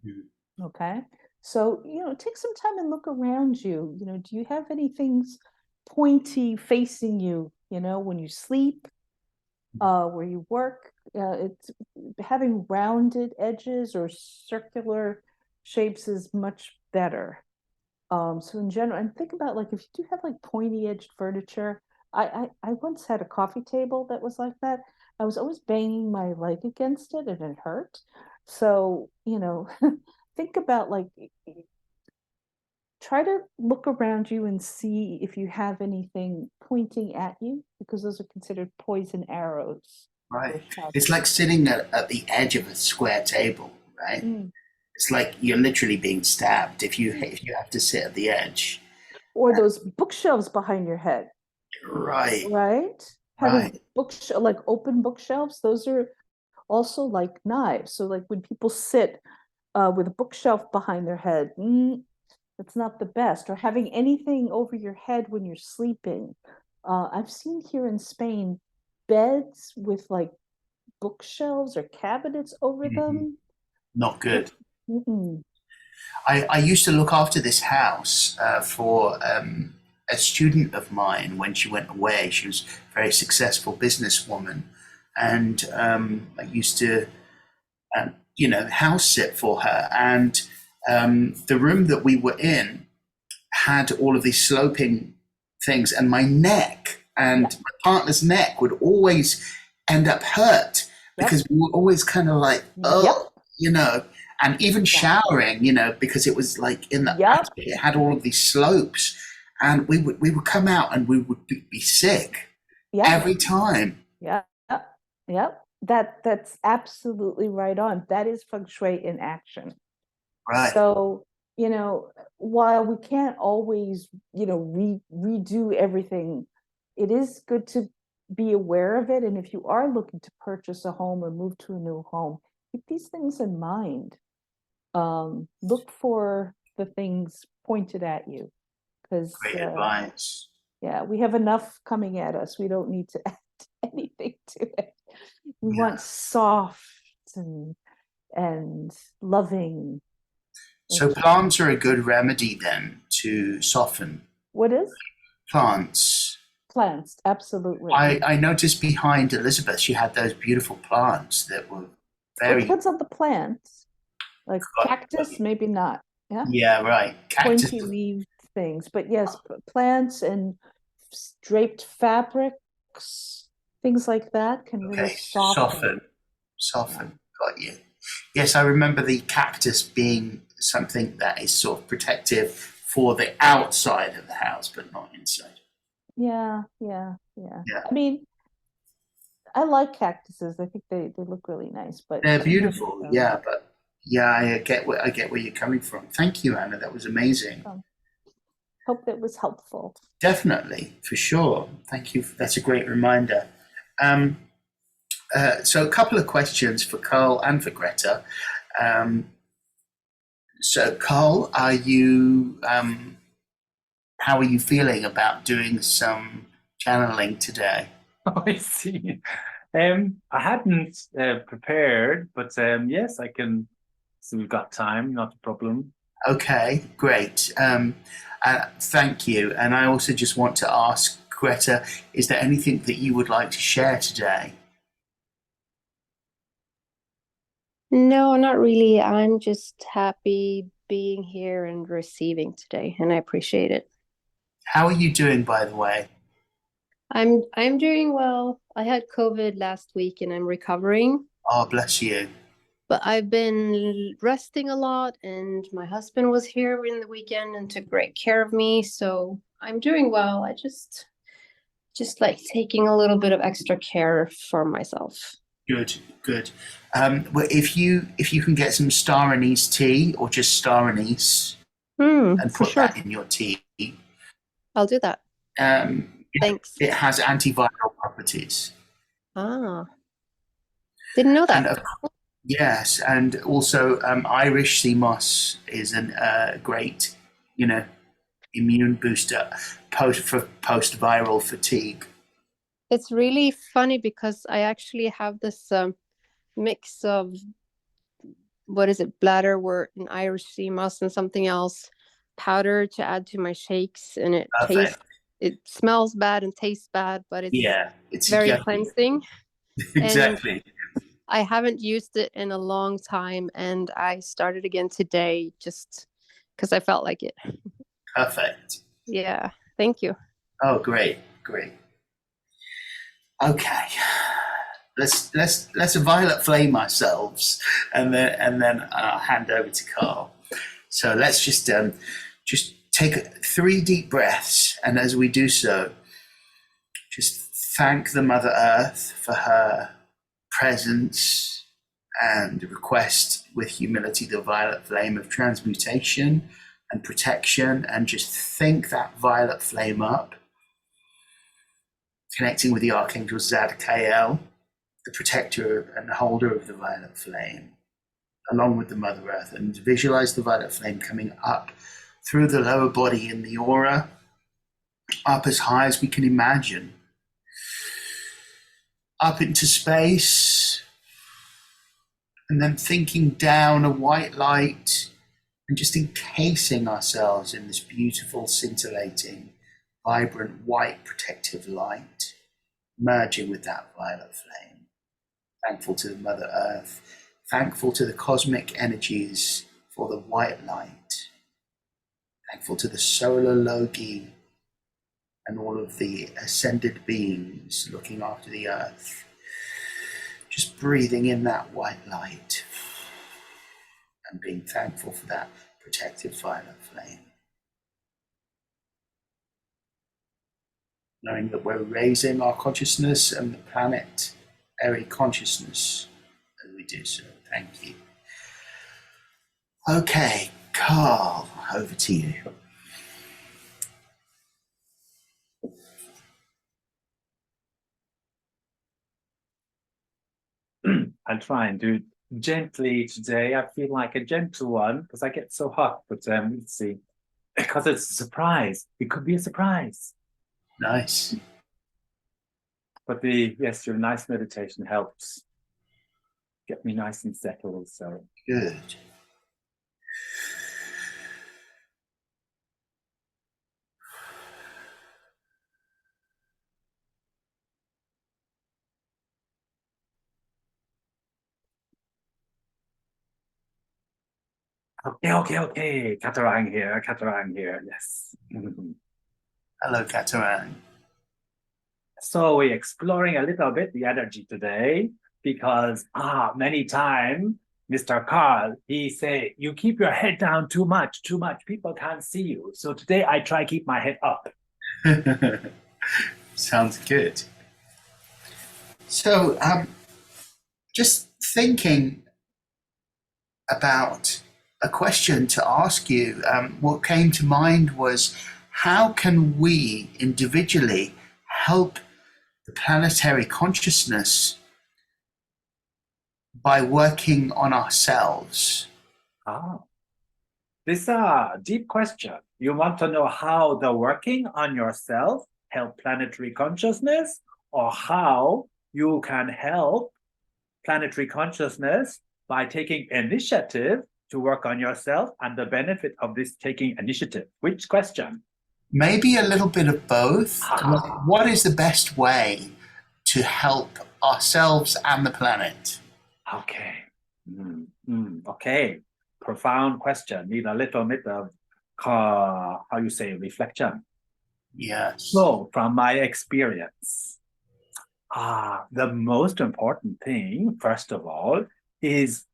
Mm-hmm. Okay. So, take some time and look around you. Do you have any things pointy facing you, when you sleep, where you work? It's having rounded edges or circular shapes is much better. So in general, and think about like if you do have like pointy edged furniture. I once had a coffee table that was like that. I was always banging my leg against it and it hurt. So, think about like try to look around you and see if you have anything pointing at you, because those are considered poison arrows. Right. It's like sitting at the edge of a square table, right? Mm. It's like you're literally being stabbed if you have to sit at the edge. Or those bookshelves behind your head. Right. Right? Having like open bookshelves, those are also like knives. So like when people sit with a bookshelf behind their head, that's not the best. Or having anything over your head when you're sleeping. I've seen here in Spain beds with like bookshelves or cabinets over them. Not good. Mm-mm. I used to look after this house for a student of mine when she went away. She was a very successful businesswoman, and I used to, house sit for her. And the room that we were in had all of these sloping things, and my neck and my partner's neck would always end up hurt because we were always kind of like, and even showering, because it was like in the attic, it had all of these slopes, and we would come out and we would be sick every time. That's absolutely right on. That is feng shui in action. Right. So, while we can't always, redo everything, it is good to be aware of it. And if you are looking to purchase a home or move to a new home, keep these things in mind. Look for the things pointed at you, because great advice. Yeah, we have enough coming at us. We don't need to add anything to it. We want soft and loving. So plants are a good remedy then to soften. What is? Plants. Plants, absolutely. I noticed behind Elizabeth, she had those beautiful plants that were very. It depends on the plant. Like cactus, maybe not. Yeah. Yeah, right. Cactus. Pointy leaved things, but yes, plants and draped fabrics, things like that can really soften. Got you. Yes, I remember the cactus being something that is sort of protective for the outside of the house, but not inside. Yeah. I mean, I like cactuses. I think they look really nice, but They're sometimes, beautiful, yeah, but yeah, I get where you're coming from. Thank you, Anna. That was amazing. hope that was helpful. Definitely, for sure. Thank you. That's a great reminder. So a couple of questions for Carl and for Greta. So Carl, are you how are you feeling about doing some channeling today? Oh, I see. I hadn't prepared, but yes, I can. So we've got time, not a problem. Okay, great. Thank you. And I also just want to ask Greta, is there anything that you would like to share today? No, not really. I'm just happy being here and receiving today, and I appreciate it. How are you doing, by the way? I'm doing well. I had COVID last week and I'm recovering, Oh, bless you. but I've been resting a lot, and my husband was here in the weekend and took great care of me, so I'm doing well. I just like taking a little bit of extra care for myself. Good, good. Well, if you can get some star anise tea or just star anise and For put sure. that in your tea, I'll do that. Thanks. it has antiviral properties. Didn't know And that. yes, and also Irish sea moss is a great, immune booster for post-viral fatigue. It's really funny because I actually have this mix of, what is it, bladderwort and Irish sea moss and something else powder to add to my shakes, and it smells bad and tastes bad, but it's very yucky. cleansing. Exactly. And I haven't used it in a long time, and I started again today just because I felt like it. Perfect. Yeah, thank you. Oh, great. Okay, let's violet flame ourselves, and then I'll hand over to Carl. So let's just take 3 deep breaths, and as we do so, just thank the Mother Earth for her presence, and request with humility the violet flame of transmutation and protection, and just think that violet flame up, connecting with the Archangel Zadkiel, the protector and holder of the violet flame, along with the Mother Earth, and visualize the violet flame coming up through the lower body in the aura, up as high as we can imagine, up into space, and then thinking down a white light and just encasing ourselves in this beautiful, scintillating, vibrant, white, protective light, merging with that violet flame. Thankful to the Mother Earth, thankful to the cosmic energies for the white light, thankful to the solar logi and all of the ascended beings looking after the earth. Just breathing in that white light and being thankful for that protective violet flame. Knowing that we're raising our consciousness and the planetary consciousness as we do so. Thank you. Okay, Carl, over to you. I'll try and do it gently today. I feel like a gentle one because I get so hot, but let's see. Because it's a surprise. It could be a surprise. Nice. But your nice meditation helps get me nice and settled. So good. Okay. Katarang here. Yes. Hello, Katarang. So we're exploring a little bit the energy today because many times Mr. Carl, he say, you keep your head down too much. People can't see you. So today I try keep my head up. Sounds good. So, just thinking about a question to ask you, what came to mind was how can we individually help the planetary consciousness by working on ourselves? Ah, this is a deep question. You want to know how the working on yourself help planetary consciousness, or how you can help planetary consciousness by taking initiative to work on yourself and the benefit of this taking initiative? Which question? Maybe a little bit of both. Ah. What is the best way to help ourselves and the planet? Okay. Okay. Profound question. Need a little bit of, how you say, reflection. Yes. So, from my experience, the most important thing, first of all, is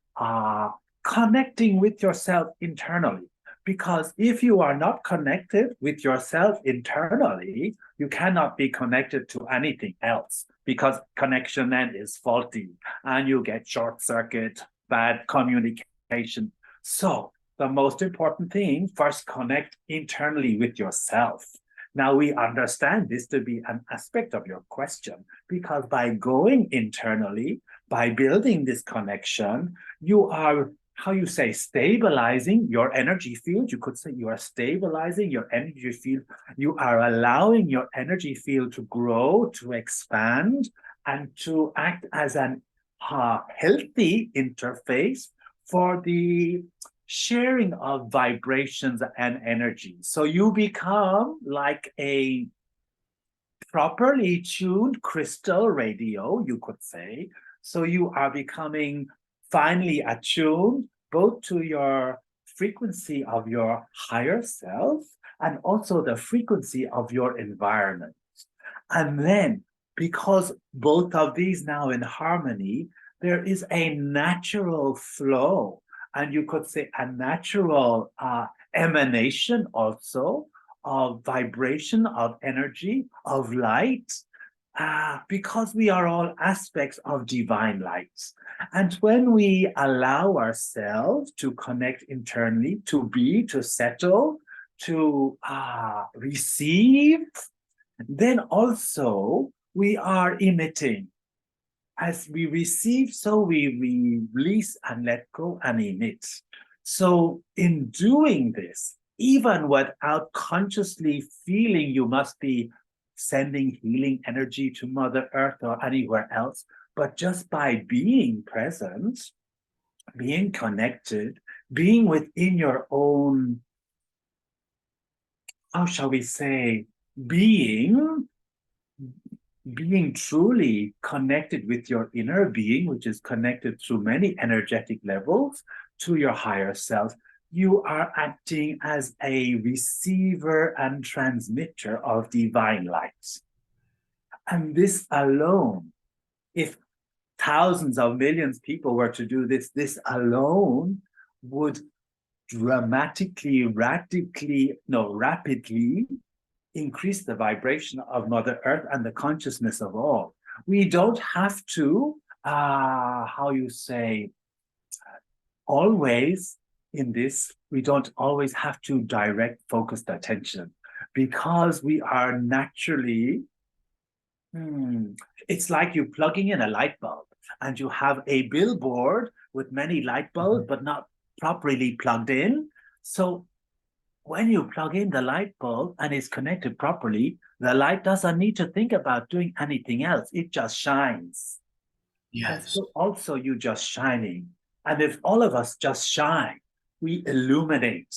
connecting with yourself internally. Because if you are not connected with yourself internally, you cannot be connected to anything else, because connection then is faulty and you get short circuit, bad communication. So the most important thing, first connect internally with yourself. Now we understand this to be an aspect of your question, because by going internally, by building this connection, you are, how you say, stabilizing your energy field. You could say you are stabilizing your energy field. You are allowing your energy field to grow, to expand, and to act as an healthy interface for the sharing of vibrations and energy. So you become like a properly tuned crystal radio, you could say. So you are becoming finally attuned both to your frequency of your higher self and also the frequency of your environment. And then, because both of these now in harmony, there is a natural flow, and you could say a natural emanation also of vibration, of energy, of light, because we are all aspects of divine light. And when we allow ourselves to connect internally, to be, to settle, to receive, then also we are emitting. As we receive, so we release and let go and emit. So in doing this, even without consciously feeling you must be sending healing energy to Mother Earth or anywhere else, but just by being present, being connected, being within your own, how shall we say, being truly connected with your inner being, which is connected through many energetic levels to your higher self, you are acting as a receiver and transmitter of divine light. And this alone, if thousands of millions of people were to do this, this alone would dramatically, rapidly increase the vibration of Mother Earth and the consciousness of all. We don't have to, how you say, always in this, we don't always have to direct focused attention, because we are naturally, it's like you plugging in a light bulb and you have a billboard with many light bulbs, but not properly plugged in. So when you plug in the light bulb and it's connected properly, the light doesn't need to think about doing anything else. It just shines. Yes. So also you just shining. And if all of us just shine, we illuminate.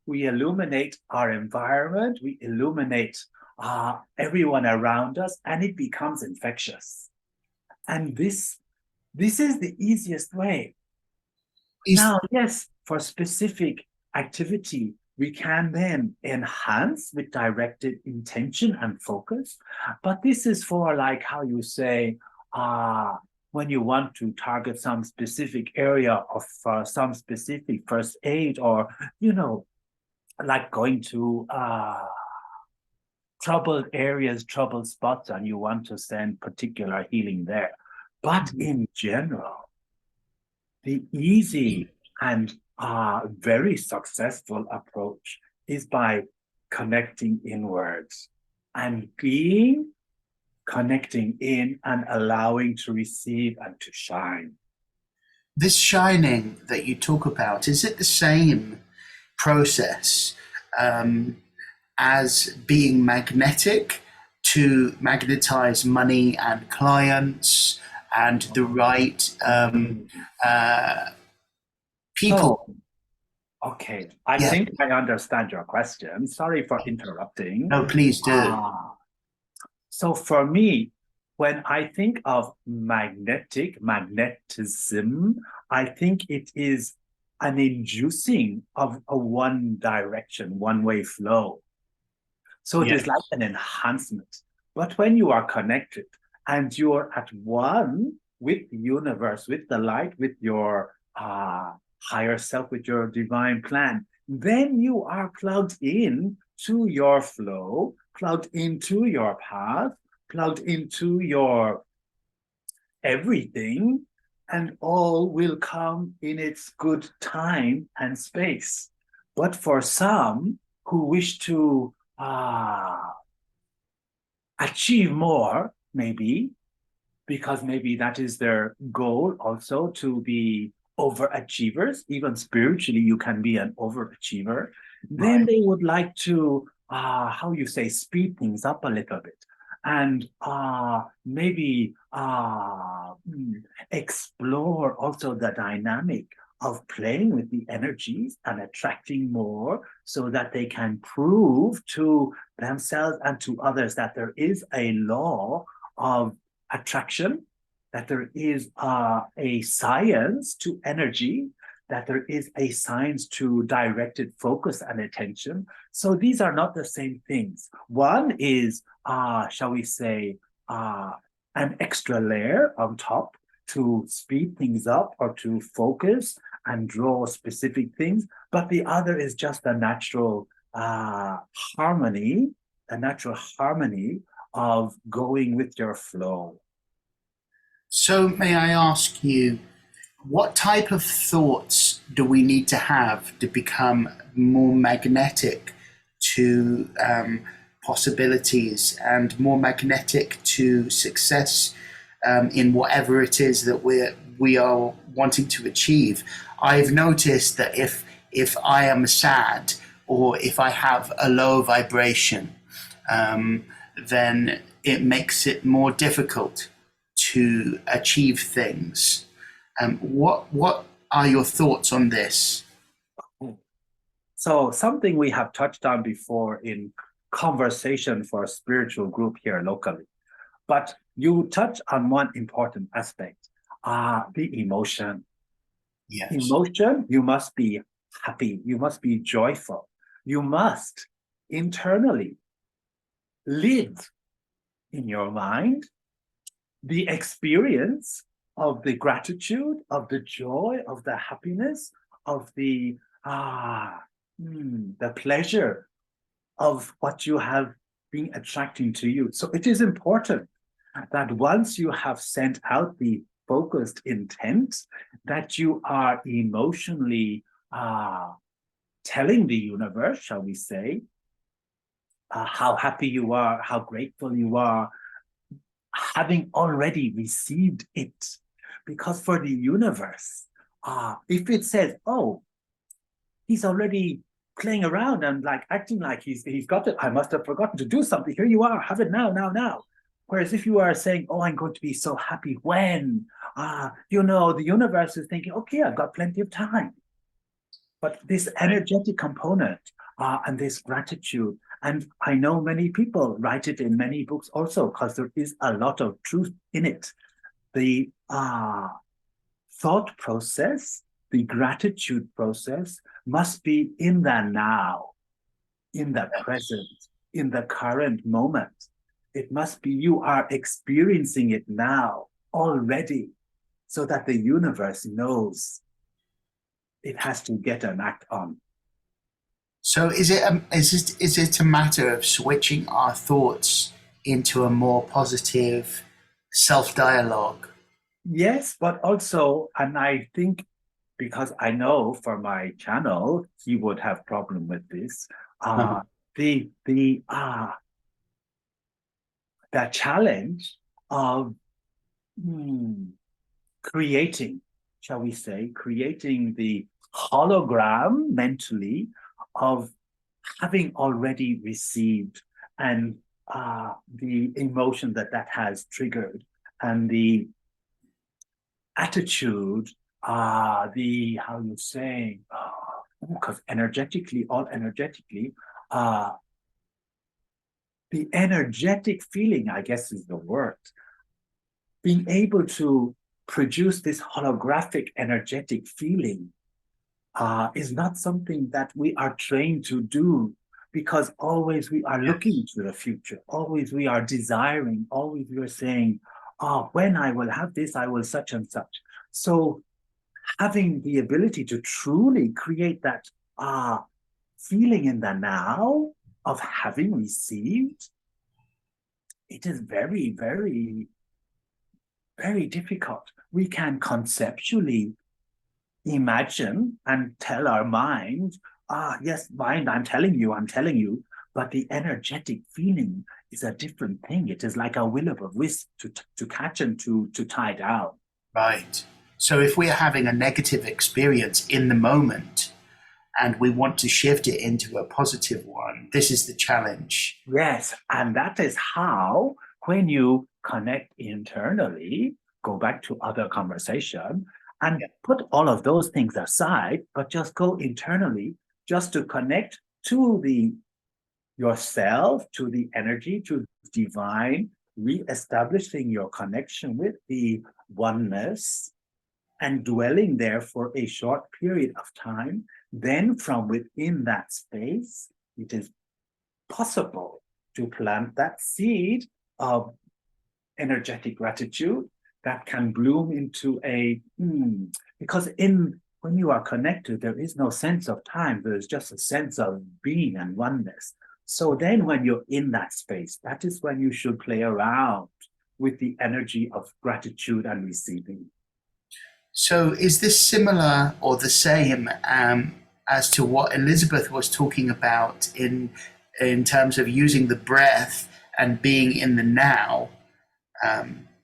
We illuminate our environment. We illuminate everyone around us, and it becomes infectious. And this is the easiest way. Now, yes, for specific activity, we can then enhance with directed intention and focus. But this is for, like, how you say, when you want to target some specific area of some specific first aid, or, like going to troubled areas, troubled spots, and you want to send particular healing there. But in general, the easy and very successful approach is by connecting inwards and connecting in and allowing to receive and to shine. This shining that you talk about, is it the same process as being magnetic to magnetize money and clients and the right people? Okay, I think I understand your question. Sorry for interrupting. No, please do. So for me, when I think of magnetism, I think it is an inducing of a one direction, one-way flow. So it is like an enhancement. But when you are connected and you're at one with the universe, with the light, with your higher self, with your divine plan, then you are plugged in to your flow, plugged into your path, plugged into your everything, and all will come in its good time and space. But for some who wish to achieve more, maybe, because maybe that is their goal also, to be overachievers, even spiritually you can be an overachiever, then they would like to, how you say, speed things up a little bit and maybe explore also the dynamic of playing with the energies and attracting more so that they can prove to themselves and to others that there is a law of attraction, that there is a science to energy, that there is a science to directed focus and attention. So these are not the same things. One is, shall we say, an extra layer on top to speed things up or to focus and draw specific things. But the other is just the natural harmony of going with your flow. So may I ask you, what type of thoughts do we need to have to become more magnetic to possibilities and more magnetic to success in whatever it is that we are wanting to achieve? I've noticed that if I am sad or if I have a low vibration, then it makes it more difficult to achieve things. What are your thoughts on this? So something we have touched on before in conversation for a spiritual group here locally, but you touch on one important aspect, the emotion. Yes. Emotion, you must be happy, you must be joyful, you must internally live in your mind the experience of the gratitude, of the joy, of the happiness, of the pleasure of what you have been attracting to you. So it is important that once you have sent out the focused intent, that you are emotionally telling the universe, shall we say, how happy you are, how grateful you are, having already received it. Because for the universe, if it says, oh, he's already playing around and like acting like he's got it, I must have forgotten to do something, here you are, have it now. Whereas if you are saying, oh, I'm going to be so happy when, the universe is thinking, okay, I've got plenty of time. But this energetic component and this gratitude, and I know many people write it in many books also, because there is a lot of truth in it. The thought process, the gratitude process must be in the now, in the present, in the current moment. It must be you are experiencing it now already, so that the universe knows it has to get an act on. So is it a matter of switching our thoughts into a more positive self-dialogue? Yes, but also, and I think because I know for my channel, he would have problem with this. Uh-huh. The challenge of creating, shall we say, creating the hologram mentally of having already received, and the emotion that that has triggered, and the attitude, the, how you say, because energetically, all energetically, the energetic feeling, I guess is the word, being able to produce this holographic energetic feeling is not something that we are trained to do, because always we are looking to the future, always we are desiring, always we are saying, oh, when I will have this, I will such and such. So having the ability to truly create that feeling in the now of having received, it is very, very, very difficult. We can conceptually imagine and tell our mind, yes, mind, I'm telling you, but the energetic feeling is a different thing. It is like a will of a wisp to catch and to tie down. Right. So if we're having a negative experience in the moment and we want to shift it into a positive one, this is the challenge. Yes, and that is how, when you connect internally, go back to other conversation, and put all of those things aside, but just go internally, just to connect to the yourself, to the energy, to divine, re-establishing your connection with the oneness, and dwelling there for a short period of time. Then from within that space, it is possible to plant that seed of energetic gratitude that can bloom into a, because when you are connected, there is no sense of time. There's just a sense of being and oneness. So then when you're in that space, that is when you should play around with the energy of gratitude and receiving. So is this similar or the same as to what Elizabeth was talking about in terms of using the breath and being in the now?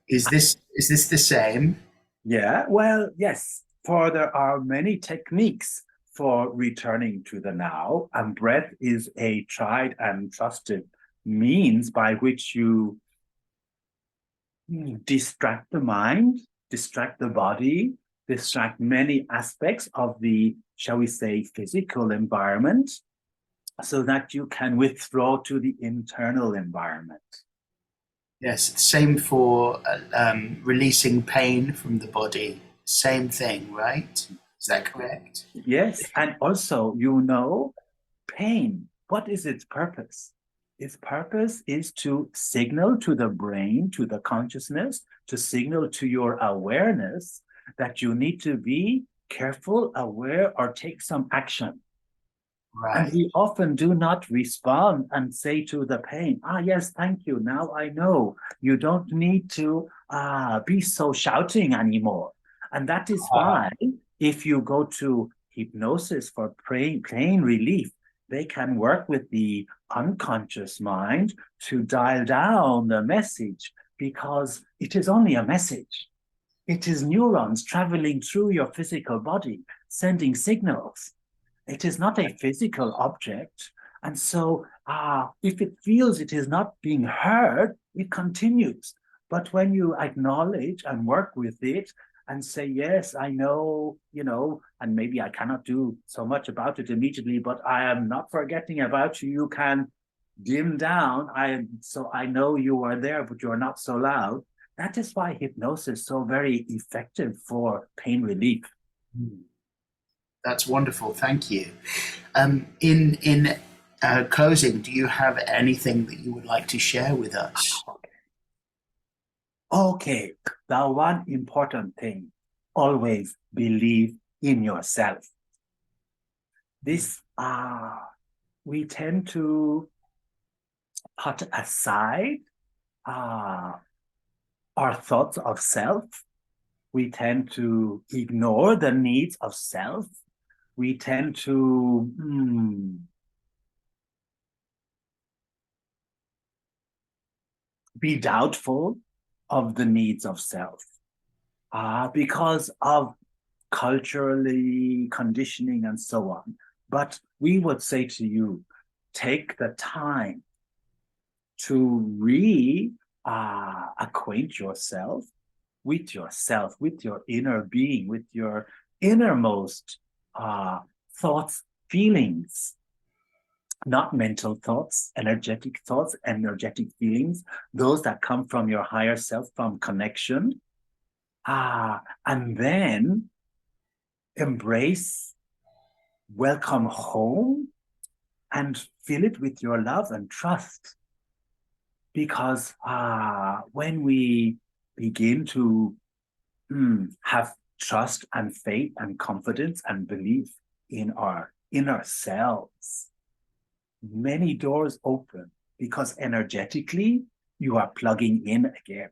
Is this the same? Yeah, well, yes, for there are many techniques for returning to the now, and breath is a tried and trusted means by which you distract the mind, distract the body, distract many aspects of the, shall we say, physical environment, so that you can withdraw to the internal environment. Yes, same for releasing pain from the body. Same thing, right? Is that correct? Yes, and also, pain, what is its purpose? Its purpose is to signal to the brain, to the consciousness, to signal to your awareness that you need to be careful, aware, or take some action. Right. And we often do not respond and say to the pain, yes, thank you. Now I know you don't need to be so shouting anymore. And that is why if you go to hypnosis for pain relief, they can work with the unconscious mind to dial down the message, because it is only a message. It is neurons traveling through your physical body, sending signals. It is not a physical object. And so if it feels it is not being heard, it continues. But when you acknowledge and work with it and say, yes, I know, and maybe I cannot do so much about it immediately, but I am not forgetting about you. You can dim down. So I know you are there, but you're not so loud. That is why hypnosis is so very effective for pain relief. That's wonderful. Thank you. In closing, do you have anything that you would like to share with us? Okay. The one important thing, always believe in yourself. This, we tend to put aside our thoughts of self. We tend to ignore the needs of self. We tend to be doubtful of the needs of self because of culturally conditioning and so on. But we would say to you, take the time to acquaint yourself, with your inner being, with your innermost thoughts, feelings, not mental thoughts, energetic feelings, those that come from your higher self, from connection. And then embrace, welcome home, and fill it with your love and trust. Because when we begin to have trust and faith and confidence and belief in our inner selves, many doors open, because energetically you are plugging in again.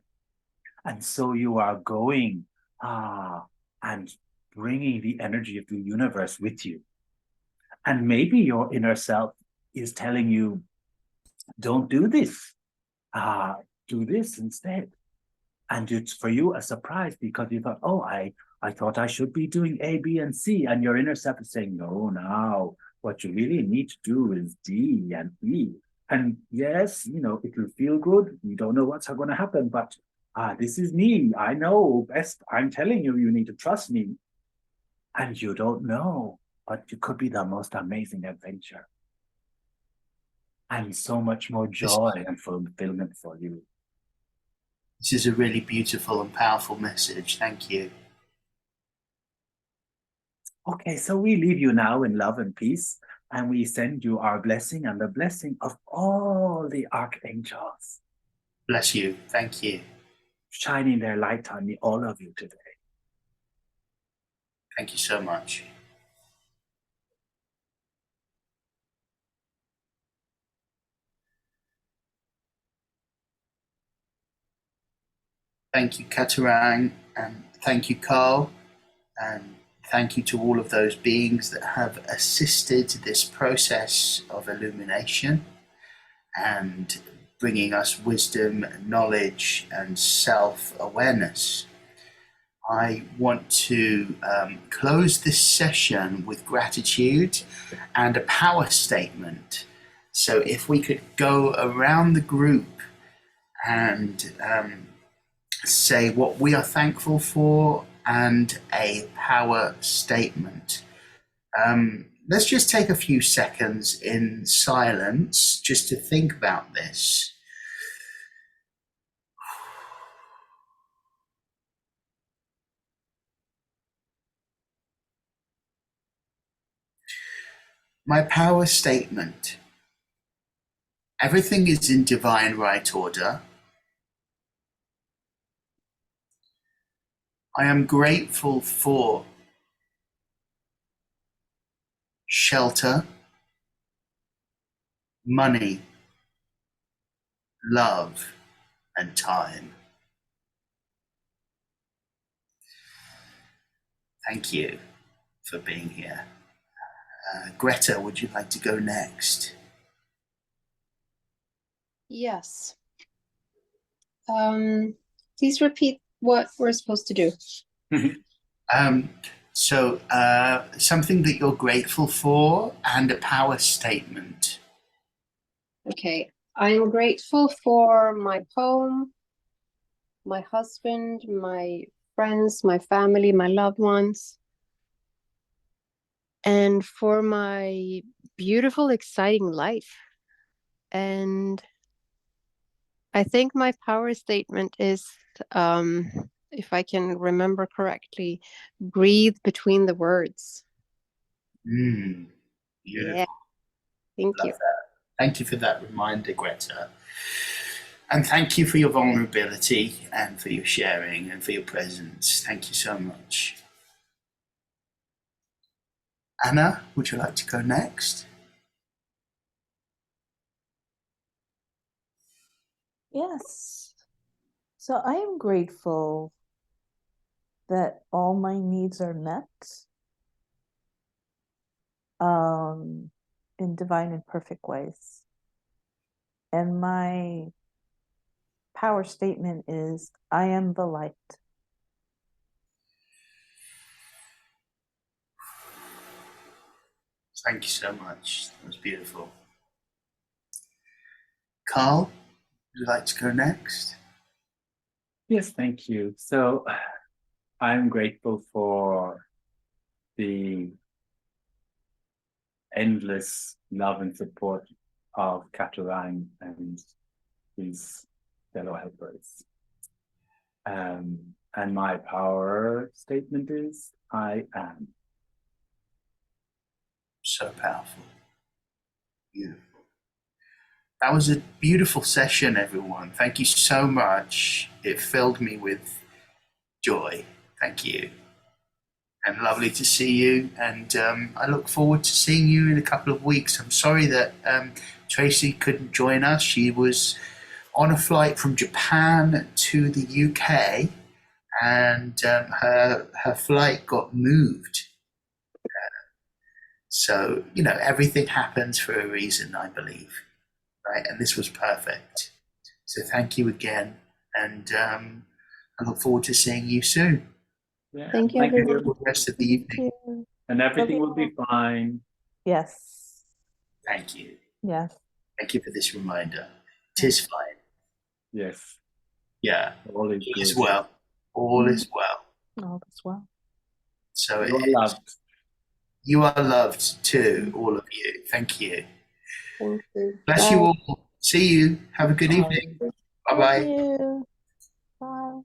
And so you are going and bringing the energy of the universe with you. And maybe your inner self is telling you, don't do this. Do this instead. And it's for you a surprise, because you thought, oh, I thought I should be doing A, B, and C. And your inner self is saying, no, now what you really need to do is D and E. And yes, it will feel good. You don't know what's going to happen, but this is me. I know best. I'm telling you, you need to trust me. And you don't know, but it could be the most amazing adventure. And so much more joy and fulfillment for you. This is a really beautiful and powerful message. Thank you. Okay, so we leave you now in love and peace, and we send you our blessing and the blessing of all the archangels. Bless you. Thank you. Shining their light on all of you today. Thank you so much. Thank you, Katarang, and thank you, Carl, and thank you to all of those beings that have assisted this process of illumination and bringing us wisdom, knowledge, and self-awareness. I want to close this session with gratitude and a power statement. So if we could go around the group and say what we are thankful for and a power statement. Let's just take a few seconds in silence just to think about this. My power statement. Everything is in divine right order. I am grateful for shelter, money, love, and time. Thank you for being here. Greta, would you like to go next? Yes. Please repeat what we're supposed to do. So something that you're grateful for and a power statement. Okay. I'm grateful for my home, my husband, my friends, my family, my loved ones, and for my beautiful, exciting life. And I think my power statement is, if I can remember correctly, breathe between the words. Beautiful. Yeah. Thank you. That. Thank you for that reminder, Greta. And thank you for your vulnerability and for your sharing and for your presence. Thank you so much. Anna, would you like to go next? Yes. So I am grateful that all my needs are met in divine and perfect ways. And my power statement is, I am the light. Thank you so much. That was beautiful. Carl, would you like to go next? Yes, thank you. So I'm grateful for the endless love and support of Catalan and his fellow helpers. And my power statement is, I am. So powerful. Beautiful. That was a beautiful session, everyone. Thank you so much. It filled me with joy. Thank you. And lovely to see you. And I look forward to seeing you in a couple of weeks. I'm sorry that Tracy couldn't join us. She was on a flight from Japan to the UK, and her flight got moved. So, you know, everything happens for a reason, I believe. Right? And this was perfect. So thank you again. And I look forward to seeing you soon. Yeah. Thank you, Thank everyone. For the rest of the evening. you. And everything Love will be fine. Yes. Thank you. Yes. Thank you for this reminder. Tis fine. Yes. Yeah. All is All is good. well. All is well. All is well. So You are it is. loved. You are loved too, all of you. Thank you. Thank you. Bless Bye. you all. See you. Have a good Bye. evening. Bye Love bye. you. Bye.